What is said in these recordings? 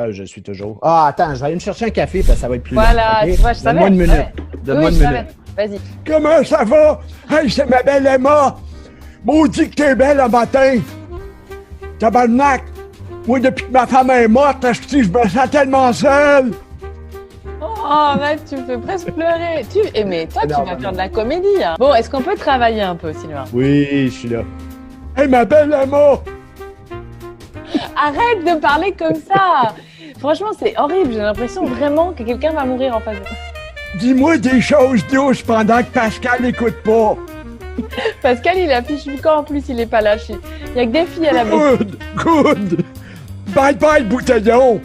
Je suis toujours. Ah, attends, je vais aller me chercher un café parce que ça va être plus long. Voilà, OK? tu vois, je savais. Donne-moi une je minute. savais. Donne-moi Oui, une je minute. savais. Vas-y. Comment ça va? Hey, c'est ma belle Emma! Maudit que t'es belle le matin! Tabarnak! Moi, depuis que ma femme est morte, je me sens tellement seul! Oh, Matt, tu me fais presque pleurer. Mais toi, tu Non, vas non. faire de la comédie, hein. Bon, est-ce qu'on peut travailler un peu, Sylvain? Oui, je suis là. Hey, ma belle Emma! Arrête de parler comme ça. Franchement, c'est horrible. J'ai l'impression vraiment que quelqu'un va mourir en face de moi. Dis-moi des choses douces pendant que Pascal n'écoute pas. Pascal, il affiche le camp en plus, il est pas lâché. Il y a que des filles à la maison. Good! Good! Bye bye, bouteillon!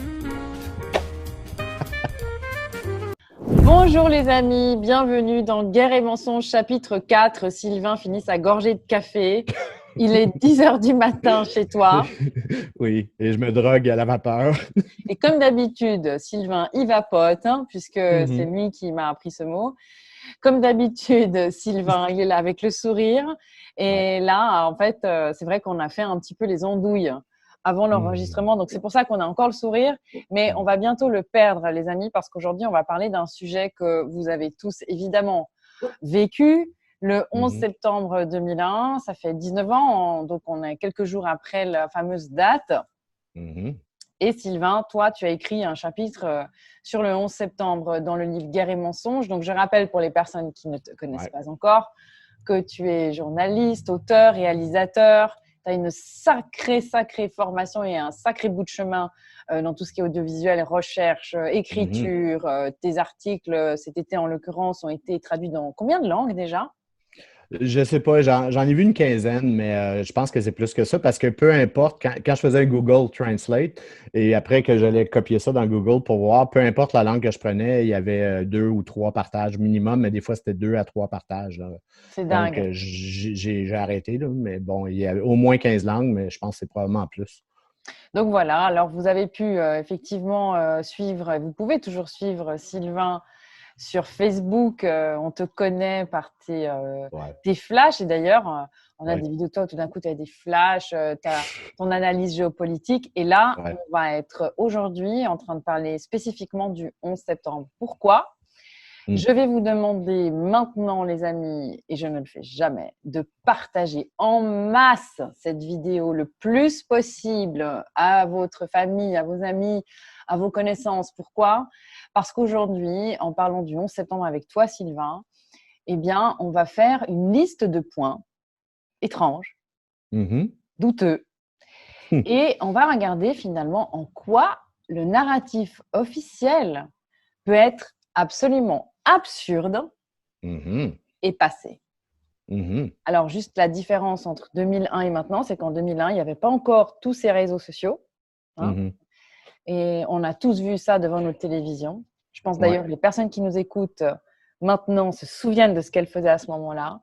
Bonjour les amis, bienvenue dans Guerre et mensonges, chapitre 4. Sylvain finit sa gorgée de café. Il est 10h du matin chez toi. Oui, et je me drogue à la vapeur. Et comme d'habitude, Sylvain, il vapote, hein, puisque Mhm. c'est lui qui m'a appris ce mot. Comme d'habitude, Sylvain, il est là avec le sourire. Et là, en fait, c'est vrai qu'on a fait un petit peu les andouilles avant l'enregistrement. Donc, c'est pour ça qu'on a encore le sourire. Mais on va bientôt le perdre, les amis, parce qu'aujourd'hui, on va parler d'un sujet que vous avez tous évidemment vécu. Le 11 septembre 2001, ça fait 19 ans, donc on est quelques jours après la fameuse date. Mhm. Et Sylvain, toi, tu as écrit un chapitre sur le 11 septembre dans le livre Guerre et mensonges. Donc, je rappelle pour les personnes qui ne te connaissent pas encore que tu es journaliste, auteur, réalisateur. Tu as une sacrée formation et un sacré bout de chemin dans tout ce qui est audiovisuel, recherche, écriture. Tes articles, cet été en l'occurrence, ont été traduits dans combien de langues déjà? Je sais pas, j'en ai vu une quinzaine, mais je pense que c'est plus que ça parce que peu importe, quand je faisais un Google Translate et après que j'allais copier ça dans Google pour voir, peu importe la langue que je prenais, il y avait 2 ou 3 partages minimum, mais des fois c'était 2 à 3 partages, là. C'est Donc, dingue. j'ai arrêté, là, mais bon, il y avait au moins 15 langues, mais je pense que c'est probablement plus. Donc voilà, alors vous avez pu effectivement suivre, vous pouvez toujours suivre Sylvain sur Facebook. On te connaît par Ouais, tes flashs. Et d'ailleurs, on a ouais, des vidéos de toi, tout d'un coup, tu as des flashs, tu as ton analyse géopolitique. Et là, ouais. on va être aujourd'hui en train de parler spécifiquement du 11 septembre. Pourquoi? Mm. Je vais vous demander maintenant, les amis, et je ne le fais jamais, de partager en masse cette vidéo le plus possible à votre famille, à vos amis, à vos connaissances. Pourquoi? Parce qu'aujourd'hui, en parlant du 11 septembre avec toi, Sylvain, eh bien, on va faire une liste de points étranges, Mhm. douteux, Hum. et on va regarder finalement en quoi le narratif officiel peut être absolument absurde Mhm. et passé. Mhm. Alors, juste la différence entre 2001 et maintenant, c'est qu'en 2001, il n'y avait pas encore tous ces réseaux sociaux, hein, Mhm. et on a tous vu ça devant notre télévision. Je pense Ouais. d'ailleurs que les personnes qui nous écoutent maintenant se souviennent de ce qu'elles faisaient à ce moment-là.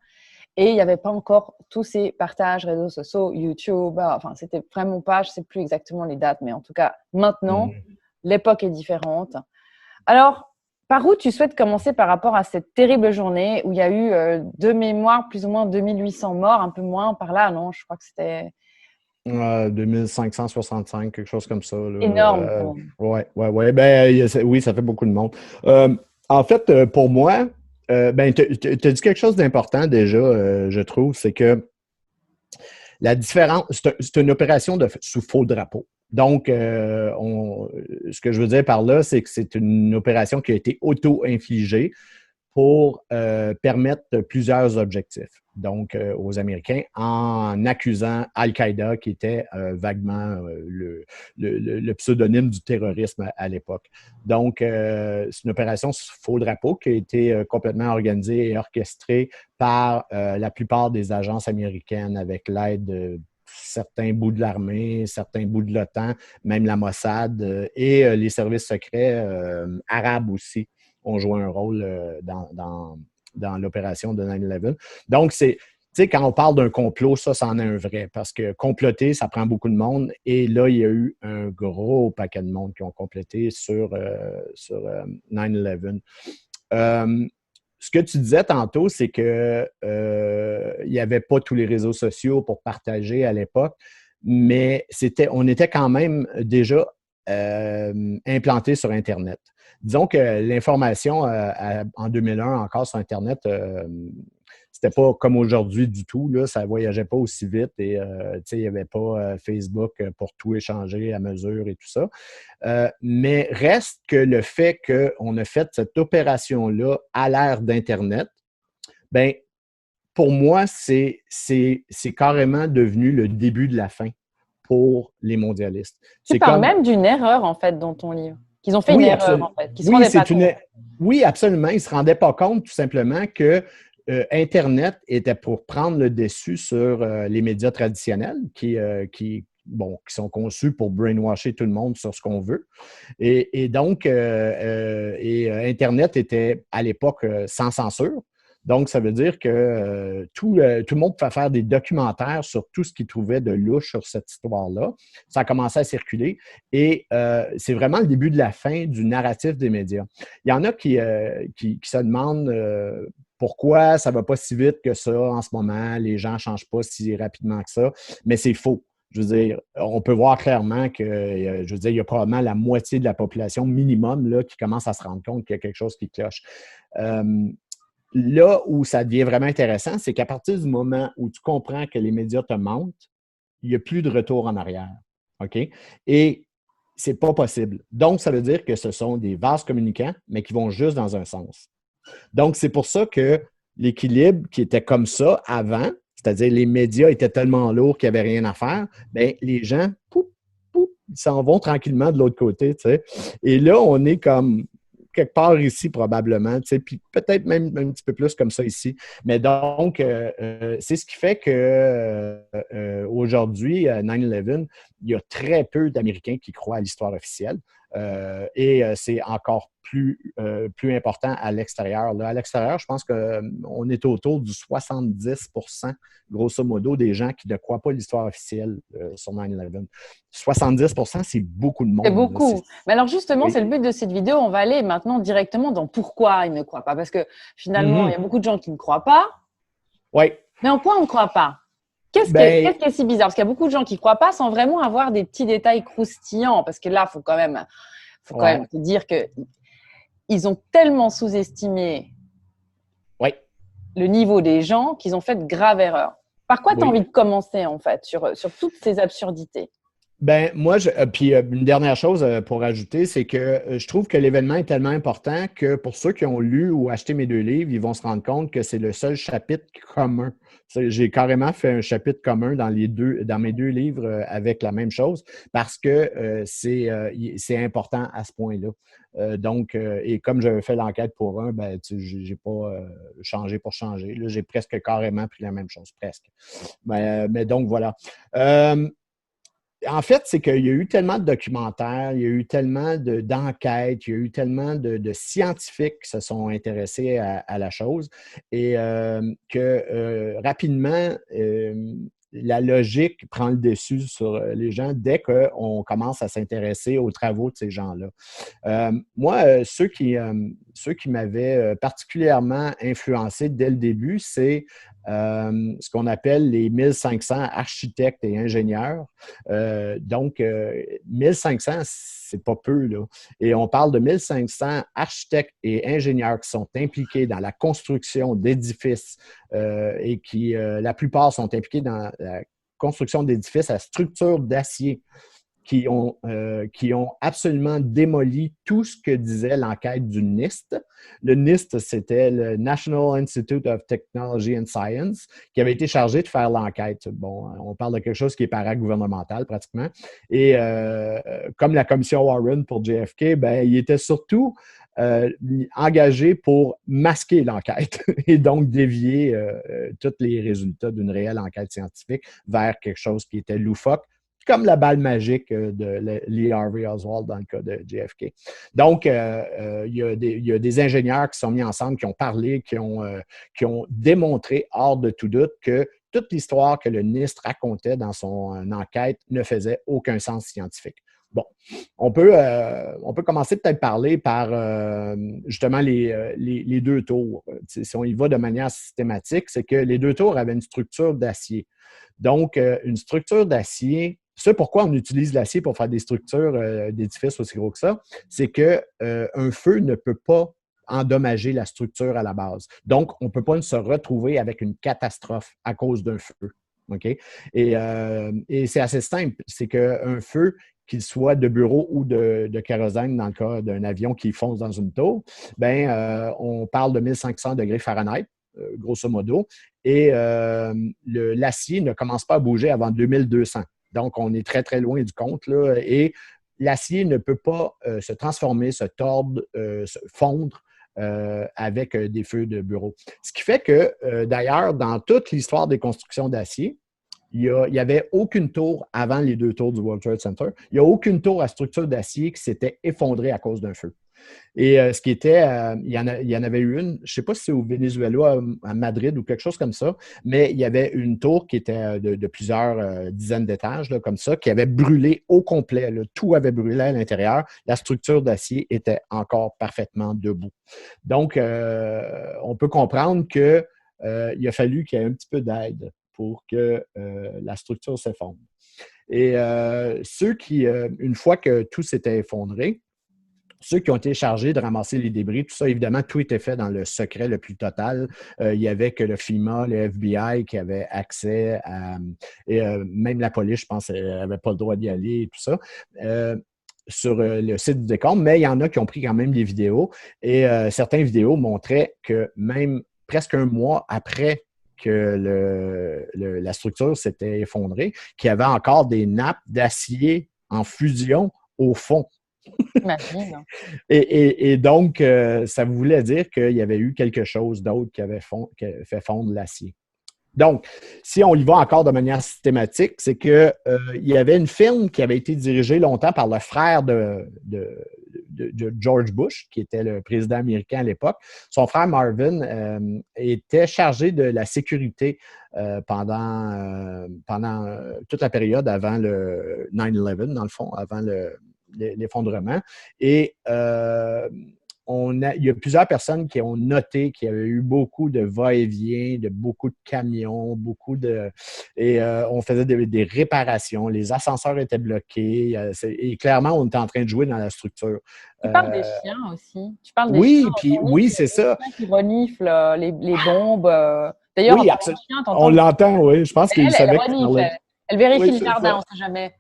Et il n'y avait pas encore tous ces partages réseaux sociaux, YouTube, enfin, c'était vraiment pas, je ne sais plus exactement les dates, mais en tout cas, maintenant, Mhm. l'époque est différente. Alors, par où tu souhaites commencer par rapport à cette terrible journée où il y a eu de mémoire plus ou moins 2800 morts, un peu moins par là, non? Je crois que c'était 2565, quelque chose comme ça, là. énorme quand même. Ouais. Ben, oui, ça fait beaucoup de monde. Euh, En fait, pour moi, ben, tu as dit quelque chose d'important déjà, je trouve, c'est que la différence, c'est une opération sous faux drapeau. Donc, ce que je veux dire par là, c'est que c'est une opération qui a été auto-infligée pour permettre plusieurs objectifs. Donc, aux Américains, en accusant Al-Qaïda, qui était vaguement le pseudonyme du terrorisme à l'époque. Donc, c'est une opération sous faux drapeau qui a été complètement organisée et orchestrée par la plupart des agences américaines avec l'aide de certains bouts de l'armée, certains bouts de l'OTAN, même la Mossad et les services secrets arabes aussi ont joué un rôle dans l'opération de 9/11. Donc, tu sais, quand on parle d'un complot, ça, c'en est un vrai. Parce que comploter, ça prend beaucoup de monde. Et là, il y a eu un gros paquet de monde qui ont complété sur 9/11. Ce que tu disais tantôt, c'est que il n'y avait pas tous les réseaux sociaux pour partager à l'époque, mais on était quand même déjà implantée sur Internet. Disons que l'information en 2001 encore sur Internet, c'était pas comme aujourd'hui du tout, là, ça voyageait pas aussi vite et il n'y avait pas Facebook pour tout échanger à mesure et tout ça. Mais reste que le fait qu'on a fait cette opération-là à l'ère d'Internet, ben pour moi, c'est carrément devenu le début de la fin pour les mondialistes. Tu parles même d'une erreur, en fait, dans ton livre. Qu'ils ont fait une Oui, erreur, en fait, qu'ils ne se oui, rendaient pas compte. Oui, absolument. Ils ne se rendaient pas compte, tout simplement, que Internet était pour prendre le dessus sur les médias traditionnels qui sont conçus pour brainwasher tout le monde sur ce qu'on veut. Et donc, Internet était à l'époque sans censure. Donc, ça veut dire que tout le monde pouvait faire des documentaires sur tout ce qu'il trouvait de louche sur cette histoire-là. Ça a commencé à circuler et c'est vraiment le début de la fin du narratif des médias. Il y en a qui se demandent pourquoi ça ne va pas si vite que ça en ce moment, les gens ne changent pas si rapidement que ça, mais c'est faux. Je veux dire, on peut voir clairement que, je veux dire, il y a probablement la moitié de la population minimum là, qui commence à se rendre compte qu'il y a quelque chose qui cloche. Là où ça devient vraiment intéressant, c'est qu'à partir du moment où tu comprends que les médias te mentent, il n'y a plus de retour en arrière. OK? Et c'est pas possible. Donc, ça veut dire que ce sont des vases communicants, mais qui vont juste dans un sens. Donc, c'est pour ça que l'équilibre qui était comme ça avant, c'est-à-dire les médias étaient tellement lourds qu'il n'y avait rien à faire, bien, les gens, ils s'en vont tranquillement de l'autre côté. Tu sais. Et là, on est comme quelque part ici probablement, tu sais, puis peut-être même un petit peu plus comme ça ici. Mais donc, c'est ce qui fait que aujourd'hui, 9/11, il y a très peu d'Américains qui croient à l'histoire officielle. Et c'est encore plus important à l'extérieur. Là, à l'extérieur, je pense qu'on est autour du 70%, grosso modo, des gens qui ne croient pas à l'histoire officielle sur 9/11. 70%, c'est beaucoup de monde. C'est beaucoup. Mais alors justement, oui. C'est le but de cette vidéo. On va aller maintenant directement dans pourquoi ils ne croient pas. Parce que finalement, il y a beaucoup de gens qui ne croient pas. Oui. Mais en quoi on ne croit pas? Qu'est-ce qui est si bizarre? Parce qu'il y a beaucoup de gens qui ne croient pas sans vraiment avoir des petits détails croustillants. Parce que là, il faut quand même te dire qu'ils ont tellement sous-estimé le niveau des gens qu'ils ont fait de graves erreurs. Par quoi tu as envie de commencer, en fait, sur toutes ces absurdités? Ben moi, puis une dernière chose pour ajouter, c'est que je trouve que l'événement est tellement important que pour ceux qui ont lu ou acheté mes deux livres, ils vont se rendre compte que c'est le seul chapitre commun. J'ai carrément fait un chapitre commun dans mes deux livres avec la même chose parce que c'est important à ce point-là. Donc, et comme j'avais fait l'enquête pour un, ben, j'ai pas changé pour changer. Là, j'ai presque carrément pris la même chose, presque. Mais donc, voilà. En fait, c'est qu'il y a eu tellement de documentaires, il y a eu tellement d'enquêtes, il y a eu tellement de scientifiques qui se sont intéressés à la chose et que rapidement, la logique prend le dessus sur les gens dès qu'on commence à s'intéresser aux travaux de ces gens-là. Moi, ceux qui m'avaient particulièrement influencé dès le début, c'est ce qu'on appelle les 1500 architectes et ingénieurs. Donc, 1500, c'est pas peu, là. Et on parle de 1500 architectes et ingénieurs qui sont impliqués dans la construction d'édifices et qui, la plupart, sont impliqués dans la construction d'édifices à structure d'acier qui ont absolument démoli tout ce que disait l'enquête du NIST. Le NIST, c'était le National Institute of Technology and Science, qui avait été chargé de faire l'enquête. Bon, on parle de quelque chose qui est paragouvernemental pratiquement. Et comme la commission Warren pour JFK, ben, il était surtout engagé pour masquer l'enquête et donc dévier tous les résultats d'une réelle enquête scientifique vers quelque chose qui était loufoque, comme la balle magique de Lee Harvey Oswald dans le cas de JFK. Donc, il y a des ingénieurs qui sont mis ensemble, qui ont parlé, qui ont démontré hors de tout doute que toute l'histoire que le NIST racontait dans son enquête ne faisait aucun sens scientifique. Bon, on peut commencer peut-être parler par justement les deux tours. Si on y va de manière systématique, c'est que les deux tours avaient une structure d'acier. Donc, une structure d'acier pourquoi on utilise l'acier pour faire des structures d'édifices aussi gros que ça, c'est qu'un feu ne peut pas endommager la structure à la base. Donc, on ne peut pas se retrouver avec une catastrophe à cause d'un feu. OK? Et c'est assez simple. C'est qu'un feu, qu'il soit de bureau ou de kérosène, dans le cas d'un avion qui fonce dans une tour, on parle de 1500 degrés Fahrenheit, grosso modo, et l'acier ne commence pas à bouger avant 2200. Donc, on est très, très loin du compte, là, et l'acier ne peut pas se transformer, se tordre, se fondre avec des feux de bureau. Ce qui fait que, d'ailleurs, dans toute l'histoire des constructions d'acier, il n'y avait aucune tour avant les 2 tours du World Trade Center. Il n'y a aucune tour à structure d'acier qui s'était effondrée à cause d'un feu. Et ce qui était, il y en avait eu une, je ne sais pas si c'est au Venezuela, à Madrid ou quelque chose comme ça, mais il y avait une tour qui était de plusieurs dizaines d'étages, là, comme ça, qui avait brûlé au complet. Là. Tout avait brûlé à l'intérieur. La structure d'acier était encore parfaitement debout. Donc, on peut comprendre qu'il a fallu qu'il y ait un petit peu d'aide pour que la structure s'effondre. Et ceux qui, une fois que tout s'était effondré, ceux qui ont été chargés de ramasser les débris, tout ça, évidemment, tout était fait dans le secret le plus total. Il n'y avait que le FEMA, le FBI qui avaient accès à... Et même la police, je pense, n'avait pas le droit d'y aller et tout ça. Sur le site du décompte, mais il y en a qui ont pris quand même des vidéos. Et certaines vidéos montraient que même presque un mois après que la structure s'était effondrée, qu'il y avait encore des nappes d'acier en fusion au fond. Imagine. Et donc, ça voulait dire qu'il y avait eu quelque chose d'autre qui avait fait fondre l'acier. Donc, si on y va encore de manière systématique, c'est qu'il y avait une firme qui avait été dirigée longtemps par le frère de George Bush, qui était le président américain à l'époque. Son frère Marvin était chargé de la sécurité pendant toute la période avant le 9/11, dans le fond, avant l'effondrement. Et il y a plusieurs personnes qui ont noté qu'il y avait eu beaucoup de va-et-vient, de beaucoup de camions, et on faisait des réparations. Les ascenseurs étaient bloqués. Et clairement, on était en train de jouer dans la structure. Tu parles des chiens aussi. Tu parles des oui, chiens. Puis oui, c'est ça. Les chiens qui reniflent les bombes. D'ailleurs, oui, absolument. On l'entend, oui. Je pense qu'il savait elle renifle. Elle vérifie le jardin, on ne sait jamais.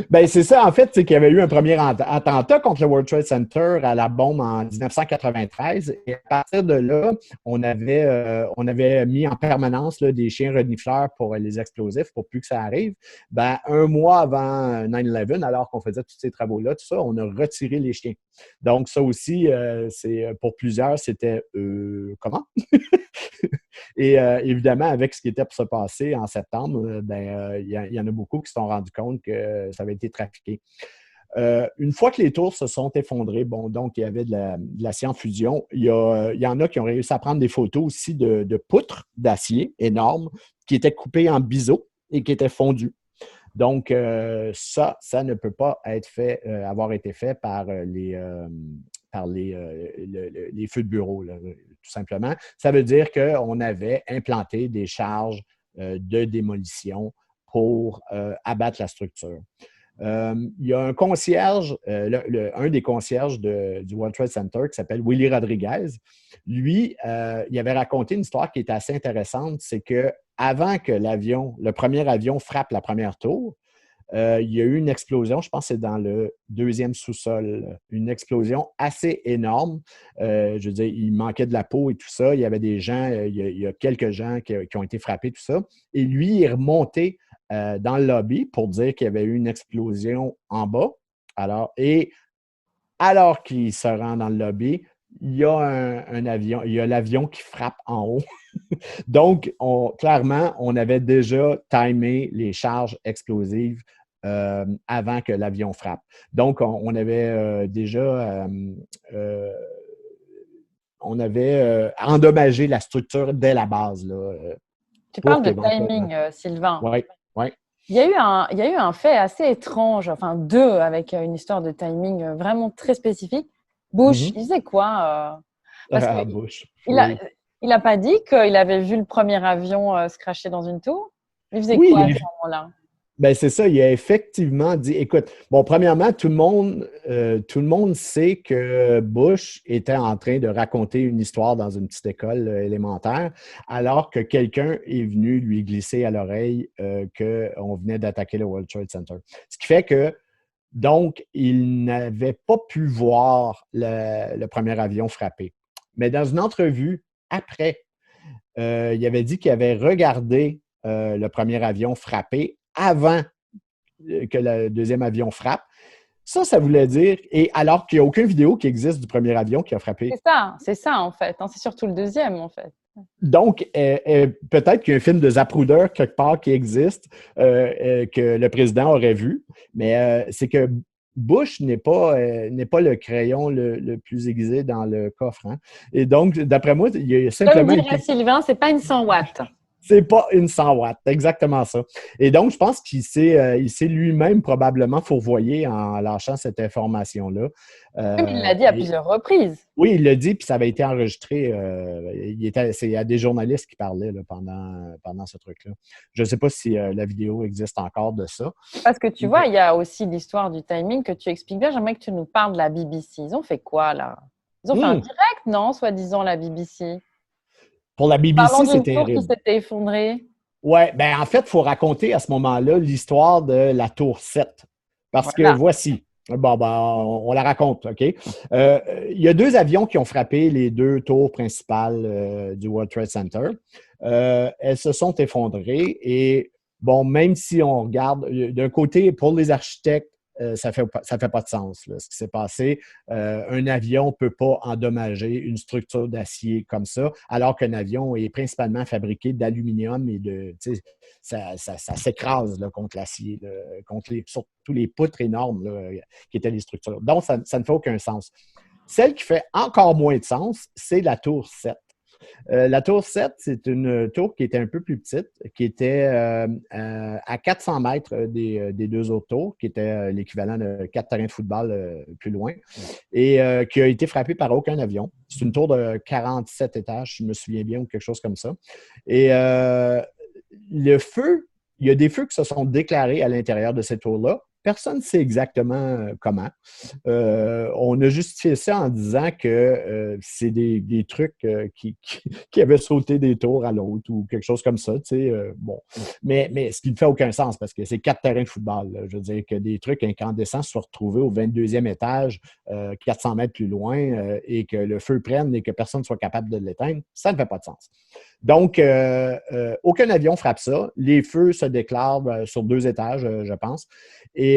Ben, c'est ça, en fait, c'est qu'il y avait eu un premier attentat contre le World Trade Center à la bombe en 1993. Et à partir de là, on avait mis en permanence là, des chiens renifleurs pour les explosifs pour plus que ça arrive. Ben, un mois avant 9/11, alors qu'on faisait tous ces travaux-là, tout ça, on a retiré les chiens. Donc, ça aussi, pour plusieurs, c'était comment? Et évidemment, avec ce qui était pour se passer en septembre, il y en a beaucoup qui se sont rendus compte que ça avait été trafiqué. Une fois que les tours se sont effondrées, donc il y avait de l'acier en fusion, il y en a qui ont réussi à prendre des photos aussi de poutres d'acier énormes qui étaient coupées en biseaux et qui étaient fondues. Donc, ça ne peut pas avoir été fait par les feux de bureau, là, tout simplement. Ça veut dire qu'on avait implanté des charges de démolition pour abattre la structure. Il y a un concierge, un des concierges du World Trade Center qui s'appelle Willie Rodriguez. Lui, il avait raconté une histoire qui était assez intéressante, c'est que avant que le premier avion frappe la première tour, il y a eu une explosion, je pense que c'est dans le deuxième sous-sol, une explosion assez énorme. Je veux dire, il manquait de la peau et tout ça. Il y avait des gens, il y a quelques gens qui ont été frappés, tout ça. Et lui, il est remonté dans le lobby pour dire qu'il y avait eu une explosion en bas. Alors qu'il se rend dans le lobby, il y a un avion, il y a l'avion qui frappe en haut. Donc, clairement, on avait déjà timé les charges explosives avant que l'avion frappe. Donc, on avait déjà endommagé la structure dès la base. Là, tu parles de timing, Sylvain. Oui, oui. Il y a eu un fait assez étrange, enfin deux, avec une histoire de timing vraiment très spécifique. Bush, il faisait quoi parce que Bush. Il n'a pas dit qu'il avait vu le premier avion se crasher dans une tour. Il faisait quoi à ce moment-là? Ben c'est ça, il a effectivement dit, écoute, bon, premièrement, tout le monde sait que Bush était en train de raconter une histoire dans une petite école élémentaire, alors que quelqu'un est venu lui glisser à l'oreille qu'on venait d'attaquer le World Trade Center. Ce qui fait que, donc, il n'avait pas pu voir le premier avion frapper. Mais dans une entrevue après, il avait dit qu'il avait regardé le premier avion frapper avant que le deuxième avion frappe. Ça voulait dire, et alors qu'il n'y a aucune vidéo qui existe du premier avion qui a frappé. C'est ça en fait. C'est surtout le deuxième en fait. Donc, peut-être qu'il y a un film de Zapruder quelque part qui existe, que le président aurait vu, mais c'est que Bush n'est pas le crayon le plus aiguisé dans le coffre. Hein. Et donc, d'après moi, il y a simplement... Comme dirait Sylvain, c'est pas une 100 watts. C'est pas une 100 watts, exactement ça. Et donc, je pense qu'il s'est lui-même probablement fourvoyé en lâchant cette information-là. Mais il l'a dit à plusieurs reprises. Oui, il l'a dit, puis ça avait été enregistré. C'est à des journalistes qui parlaient là, pendant ce truc-là. Je ne sais pas si la vidéo existe encore de ça. Parce que tu vois, il y a aussi l'histoire du timing que tu expliques bien. J'aimerais que tu nous parles de la BBC. Ils ont fait quoi, là? Ils ont fait un direct, non, soi-disant, la BBC? Pour la BBC, Parlons c'est d'une tour terrible. qui s'était effondrée. Oui, ben en fait, il faut raconter à ce moment-là l'histoire de la tour 7. Parce que voici. Bon, ben, on la raconte, OK? Il y a deux avions qui ont frappé les deux tours principales du World Trade Center. Elles se sont effondrées et, bon, même si on regarde, d'un côté, pour les architectes, ça fait pas de sens, là, ce qui s'est passé. Un avion ne peut pas endommager une structure d'acier comme ça, alors qu'un avion est principalement fabriqué d'aluminium et ça s'écrase là, contre l'acier, contre surtout les poutres énormes là, qui étaient les structures. Donc, ça ne fait aucun sens. Celle qui fait encore moins de sens, c'est la tour 7. La tour 7, c'est une tour qui était un peu plus petite, qui était à 400 mètres des deux autres tours, qui était l'équivalent de 4 terrains de football plus loin, et qui a été frappée par aucun avion. C'est une tour de 47 étages, si je me souviens bien, ou quelque chose comme ça. Et le feu, il y a des feux qui se sont déclarés à l'intérieur de cette tour-là. Personne ne sait exactement comment. On a justifié ça en disant que c'est des trucs qui avaient sauté des tours à l'autre ou quelque chose comme ça. Bon. Mais ce qui ne fait aucun sens parce que c'est 4 terrains de football. Là. Je veux dire que des trucs incandescents se sont retrouvés au 22e étage, 400 mètres plus loin, et que le feu prenne et que personne ne soit capable de l'éteindre, ça ne fait pas de sens. Donc, aucun avion frappe ça. Les feux se déclarent sur 2 étages, je pense. Et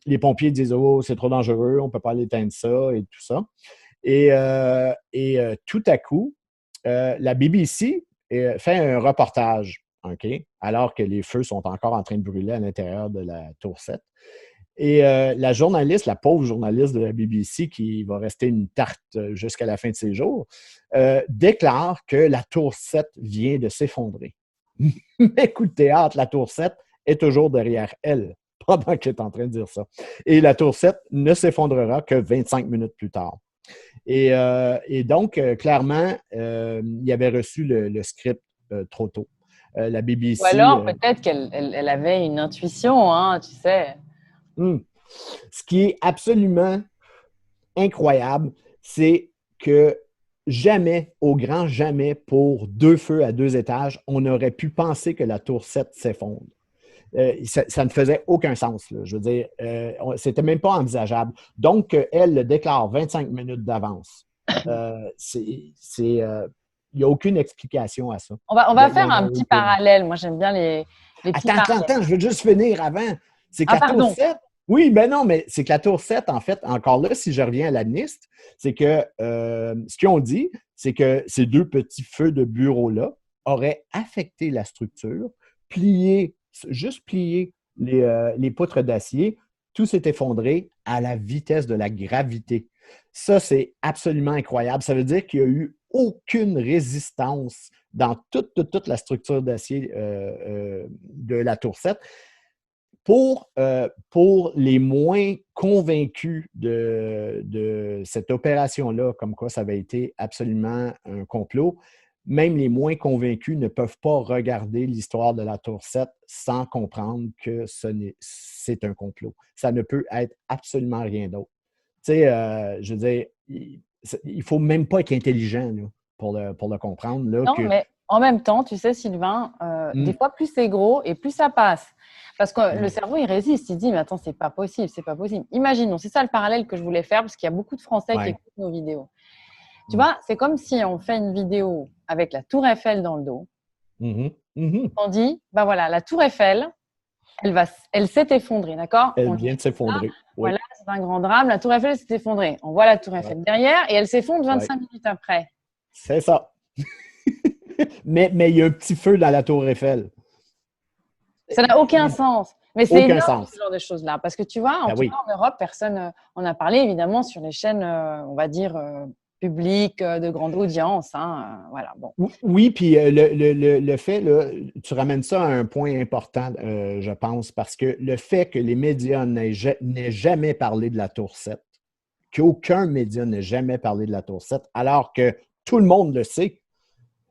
les pompiers disent « Oh, c'est trop dangereux, on ne peut pas aller éteindre ça » et tout ça. Et tout à coup, la BBC fait un reportage, OK, alors que les feux sont encore en train de brûler à l'intérieur de la tour 7. Et la journaliste, la pauvre journaliste de la BBC qui va rester une tarte jusqu'à la fin de ses jours, déclare que la tour 7 vient de s'effondrer. Mais coup de théâtre, la tour 7 est toujours derrière elle pendant qu'elle est en train de dire ça. Et la tour 7 ne s'effondrera que 25 minutes plus tard. Et donc, clairement, il avait reçu le script trop tôt. La BBC... Ou alors, peut-être qu'elle avait une intuition, hein, tu sais. Ce qui est absolument incroyable, c'est que jamais, au grand jamais, pour 2 feux à 2 étages, on aurait pu penser que la tour 7 s'effondre. Ça ne faisait aucun sens. Là. Je veux dire, c'était même pas envisageable. Donc, elle le déclare 25 minutes d'avance. Il n'y a aucune explication à ça. On va faire un petit parallèle. Moi, j'aime bien les petits parallèles. Attends, je veux juste finir avant. C'est que la tour 7... Oui, ben non, mais c'est que la tour 7, en fait, encore là, si je reviens à la NIST, c'est que ce qu'ils ont dit, c'est que ces 2 petits feux de bureau-là auraient affecté la structure, juste plié les poutres d'acier, tout s'est effondré à la vitesse de la gravité. Ça, c'est absolument incroyable. Ça veut dire qu'il n'y a eu aucune résistance dans toute la structure d'acier de la tour 7. Pour les moins convaincus de cette opération-là, comme quoi ça avait été absolument un complot, même les moins convaincus ne peuvent pas regarder l'histoire de la Tour 7 sans comprendre que c'est un complot. Ça ne peut être absolument rien d'autre. Tu sais, je veux dire, il ne faut même pas être intelligent là, pour le comprendre. Là, Non, mais en même temps, tu sais, Sylvain, des fois, plus c'est gros et plus ça passe. Parce que le cerveau, il résiste. Il dit, mais attends, c'est pas possible, c'est pas possible. Imaginons, c'est ça le parallèle que je voulais faire, parce qu'il y a beaucoup de Français qui écoutent nos vidéos. Tu vois, c'est comme si on fait une vidéo avec la Tour Eiffel dans le dos. On dit, ben voilà, la Tour Eiffel, elle s'est effondrée, d'accord? Elle vient de s'effondrer. Voilà, c'est un grand drame. La Tour Eiffel s'est effondrée. On voit la Tour Eiffel derrière et elle s'effondre 25 minutes après. C'est ça. mais il y a un petit feu dans la Tour Eiffel. Ça n'a aucun sens. Mais c'est énorme, ce genre de choses-là. Parce que tu vois, en Europe, personne en a parlé, évidemment, sur les chaînes, on va dire, publiques, de grande audience. Hein, voilà, bon. Oui, puis le fait, là, tu ramènes ça à un point important, je pense, parce que le fait que les médias n'aient jamais parlé de la Tour 7, qu'aucun média n'ait jamais parlé de la Tour 7, alors que tout le monde le sait,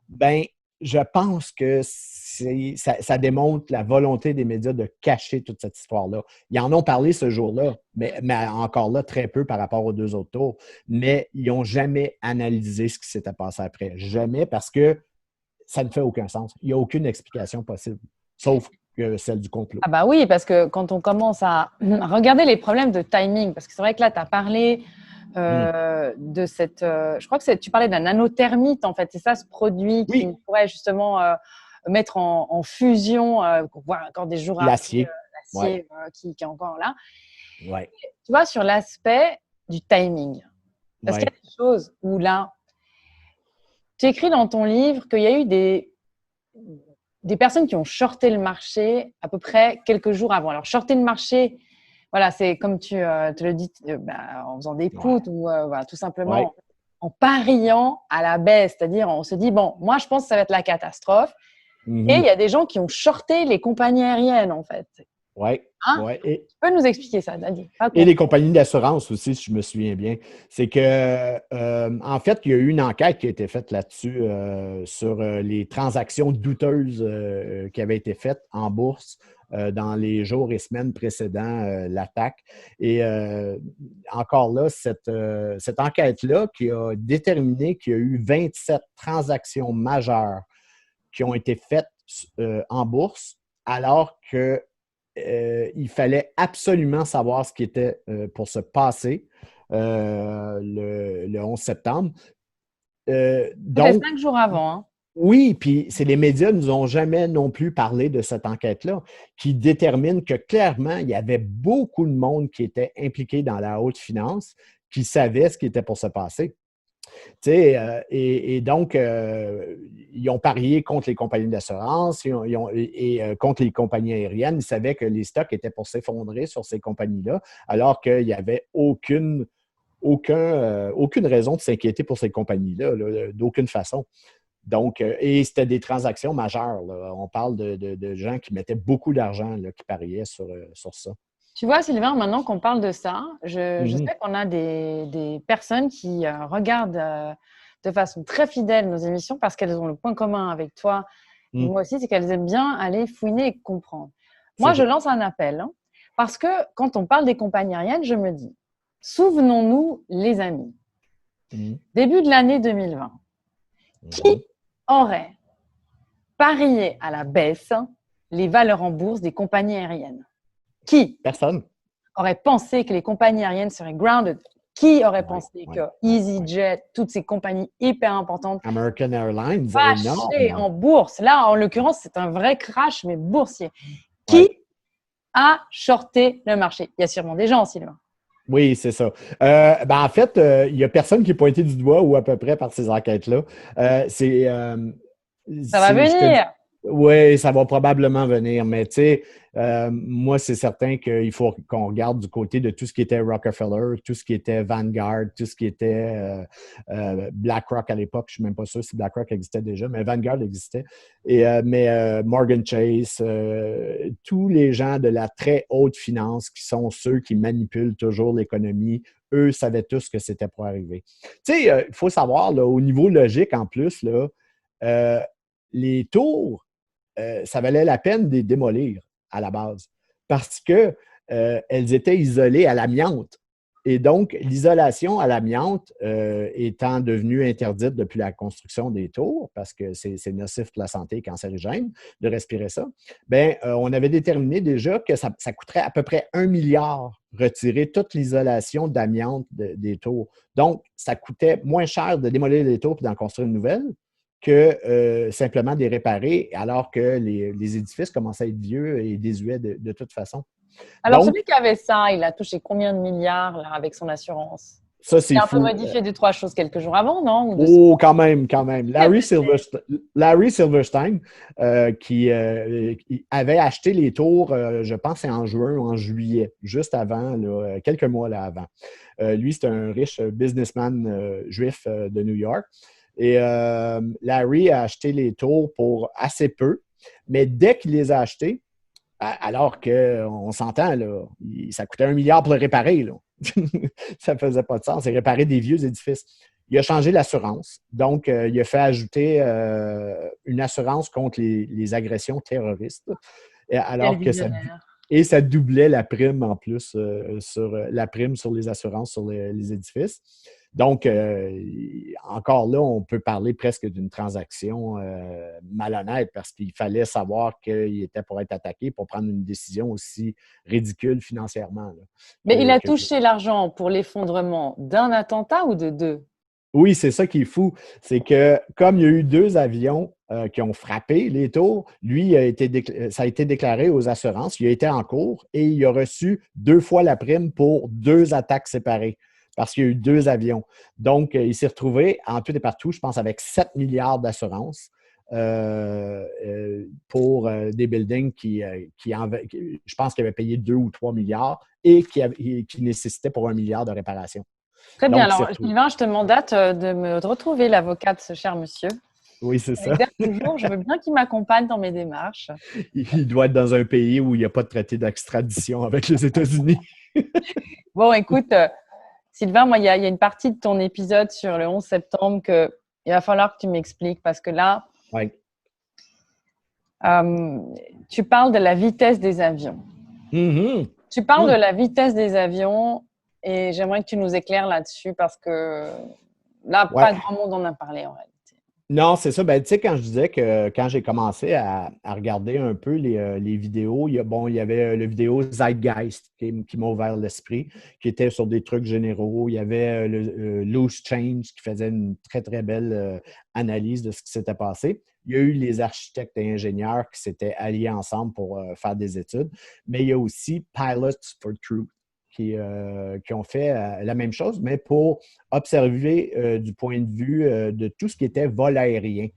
ben, je pense que ça démontre la volonté des médias de cacher toute cette histoire-là. Ils en ont parlé ce jour-là, mais encore là, très peu par rapport aux deux autres tours. Mais ils n'ont jamais analysé ce qui s'était passé après. Jamais, parce que ça ne fait aucun sens. Il n'y a aucune explication possible, sauf que celle du complot. Ah bah oui, parce que quand on commence à regarder les problèmes de timing, parce que c'est vrai que là, tu as parlé de cette… je crois que tu parlais d'un nanothermite, en fait. C'est ça, ce produit qui pourrait justement… mettre en fusion, voir encore des jours après l'acier qui est encore là. Ouais. Tu vois, sur l'aspect du timing, parce qu'il y a des choses où là, tu écris dans ton livre qu'il y a eu des personnes qui ont shorté le marché à peu près quelques jours avant. Alors, shorter le marché, voilà, c'est comme tu te le dis, en faisant des puts ou voilà, tout simplement en pariant à la baisse. C'est-à-dire, on se dit, bon, moi, je pense que ça va être la catastrophe. Et il y a des gens qui ont shorté les compagnies aériennes, en fait. Oui. Hein? Tu peux nous expliquer ça, Daddy? Et les compagnies d'assurance aussi, si je me souviens bien. C'est que, en fait, il y a eu une enquête qui a été faite là-dessus sur les transactions douteuses qui avaient été faites en bourse dans les jours et semaines précédant l'attaque. Et encore là, cette enquête-là qui a déterminé qu'il y a eu 27 transactions majeures qui ont été faites en bourse, alors qu'il fallait absolument savoir ce qui était pour se passer le 11 septembre. Donc, 5 jours avant. Hein? Oui, puis les médias ne nous ont jamais non plus parlé de cette enquête-là, qui détermine que clairement, il y avait beaucoup de monde qui était impliqué dans la haute finance, qui savait ce qui était pour se passer. Et donc, ils ont parié contre les compagnies d'assurance et contre les compagnies aériennes. Ils savaient que les stocks étaient pour s'effondrer sur ces compagnies-là, alors qu'il n'y avait aucune raison de s'inquiéter pour ces compagnies-là, d'aucune façon. Donc, et c'était des transactions majeures. Là. On parle de gens qui mettaient beaucoup d'argent, qui pariaient sur ça. Tu vois, Sylvain, maintenant qu'on parle de ça, je sais qu'on a des personnes qui regardent de façon très fidèle nos émissions parce qu'elles ont le point commun avec toi et moi aussi, c'est qu'elles aiment bien aller fouiner et comprendre. Moi, je lance un appel parce que quand on parle des compagnies aériennes, je me dis, souvenons-nous, les amis, début de l'année 2020, qui aurait parié à la baisse les valeurs en bourse des compagnies aériennes? Qui aurait pensé que les compagnies aériennes seraient grounded? Qui aurait pensé que EasyJet, toutes ces compagnies hyper importantes, American Airlines, crashées en bourse? Là, en l'occurrence, c'est un vrai crash, mais boursier. Qui a shorté le marché? Il y a sûrement des gens, Sylvain. Oui, c'est ça. En fait, il n'y a personne qui est pointé du doigt ou à peu près par ces enquêtes-là. Ça va venir. Oui, ça va probablement venir, mais tu sais, moi, c'est certain qu'il faut qu'on regarde du côté de tout ce qui était Rockefeller, tout ce qui était Vanguard, tout ce qui était BlackRock à l'époque. Je ne suis même pas sûr si BlackRock existait déjà, mais Vanguard existait. Mais Morgan Chase, tous les gens de la très haute finance qui sont ceux qui manipulent toujours l'économie, eux savaient tous que c'était pour arriver. Tu sais, il faut savoir, là, au niveau logique en plus, là, euh, les tours, ça valait la peine de les démolir à la base parce que elles étaient isolées à l'amiante. Et donc, l'isolation à l'amiante étant devenue interdite depuis la construction des tours, parce que c'est nocif pour la santé et cancérigène de respirer ça, bien, on avait déterminé déjà que ça coûterait à peu près 1 milliard retirer toute l'isolation d'amiante des tours. Donc, ça coûtait moins cher de démolir les tours et d'en construire une nouvelle que simplement de les réparer, alors que les édifices commençaient à être vieux et désuets de toute façon. Alors, Donc, celui qui avait ça, il a touché combien de milliards là, avec son assurance? ça, Il c'est a un peu fou. modifié deux, trois choses quelques jours avant, non? Ou deux Oh, quand même, quand même. semaines. Larry Silverstein, qui avait acheté les tours, je pense, c'est en juin ou en juillet, juste avant, là, quelques mois là avant. Lui, c'est un riche businessman juif de New York. Et Larry a acheté les tours pour assez peu, mais dès qu'il les a achetés, alors qu'on s'entend, là, ça coûtait 1 milliard pour le réparer. Là. Ça ne faisait pas de sens. C'est réparer des vieux édifices. Il a changé l'assurance. Donc, il a fait ajouter une assurance contre les agressions terroristes. Quel Alors que visionnaire. et ça doublait la prime en plus sur la prime sur les assurances sur les édifices. Donc, encore là, on peut parler presque d'une transaction malhonnête parce qu'il fallait savoir qu'il était pour être attaqué pour prendre une décision aussi ridicule financièrement. Là, Mais il a touché l'argent pour l'effondrement d'un attentat ou de deux? Oui, c'est ça qui est fou. C'est que comme il y a eu 2 avions qui ont frappé les tours, lui, ça a été déclaré aux assurances, il a été en cours et il a reçu 2 fois la prime pour 2 attaques séparées parce qu'il y a eu 2 avions. Donc, il s'est retrouvé en tout et partout, je pense, avec 7 milliards d'assurance pour des buildings je pense, qu'il avait payé 2 ou 3 milliards et qui nécessitaient pour 1 milliard de réparation. Très bien. Donc, il s'est Alors, retrouvé. Sylvain, je te mandate de me retrouver l'avocat de ce cher monsieur. Oui, c'est Je ça. l'exerce toujours. Je veux bien qu'il m'accompagne dans mes démarches. Il doit être dans un pays où il n'y a pas de traité d'extradition avec les États-Unis. Bon, écoute, Sylvain, moi, il y a une partie de ton épisode sur le 11 septembre que il va falloir que tu m'expliques parce que là, Ouais. tu parles de la vitesse des avions. Mm-hmm. Tu parles de la vitesse des avions et j'aimerais que tu nous éclaires là-dessus parce que là, Ouais. pas grand monde en a parlé en réalité. Non, c'est ça. Ben, tu sais, quand je disais que quand j'ai commencé à regarder un peu les vidéos, il y avait le vidéo Zeitgeist qui m'a ouvert l'esprit, qui était sur des trucs généraux. Il y avait le Loose Change qui faisait une très, très belle analyse de ce qui s'était passé. Il y a eu les architectes et ingénieurs qui s'étaient alliés ensemble pour faire des études. Mais il y a aussi Pilots for Truth qui ont fait la même chose, mais pour observer du point de vue de tout ce qui était vol aérien,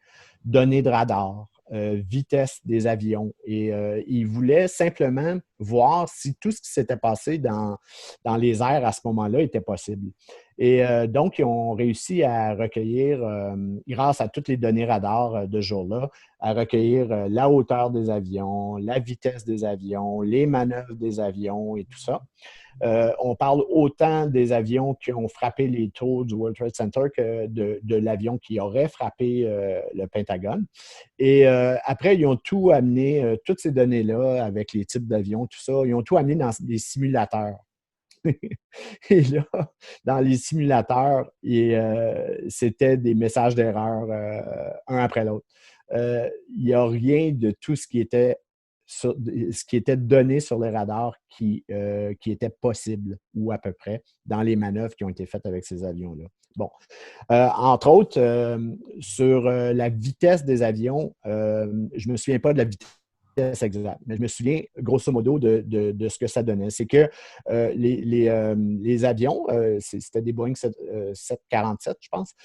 données de radar, vitesse des avions. Et ils voulaient simplement voir si tout ce qui s'était passé dans les airs à ce moment-là était possible. Et donc, ils ont réussi à recueillir, grâce à toutes les données radar de ce jour-là, à recueillir la hauteur des avions, la vitesse des avions, les manœuvres des avions et tout ça. On parle autant des avions qui ont frappé les tours du World Trade Center que de l'avion qui aurait frappé le Pentagone. Et après, ils ont tout amené, toutes ces données-là, avec les types d'avions, tout ça, ils ont tout amené dans des simulateurs. Et là, dans les simulateurs, c'était des messages d'erreur un après l'autre. Il n'y a rien de tout ce qui était donné sur les radars qui était possible, ou à peu près, dans les manœuvres qui ont été faites avec ces avions-là. Bon. Entre autres, sur la vitesse des avions, je ne me souviens pas de la vitesse exacte, mais je me souviens grosso modo de ce que ça donnait. C'est que les avions, c'était des Boeing 747, je pense,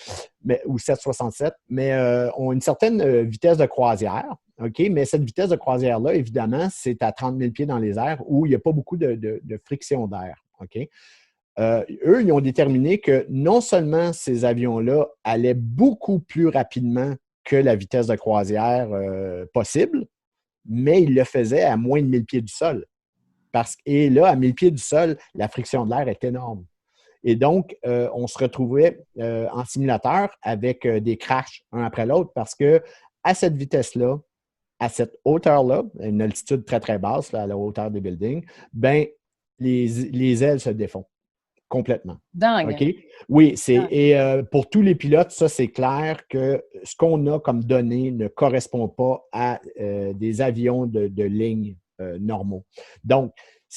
ou 767, mais ont une certaine vitesse de croisière. OK? Mais cette vitesse de croisière-là, évidemment, c'est à 30 000 pieds dans les airs où il n'y a pas beaucoup de friction d'air. OK? Eux, ils ont déterminé que non seulement ces avions-là allaient beaucoup plus rapidement que la vitesse de croisière possible, mais ils le faisaient à moins de 1000 pieds du sol. Et là, à 1000 pieds du sol, la friction de l'air est énorme. Et donc, on se retrouvait en simulateur avec des crashs un après l'autre parce que à cette vitesse-là, à cette hauteur-là, une altitude très, très basse, là, à la hauteur des buildings, ben, les ailes se défont complètement. OK? Dingue. Oui, Dingue. pour tous les pilotes, ça, c'est clair que ce qu'on a comme données ne correspond pas à des avions de ligne normaux. Donc,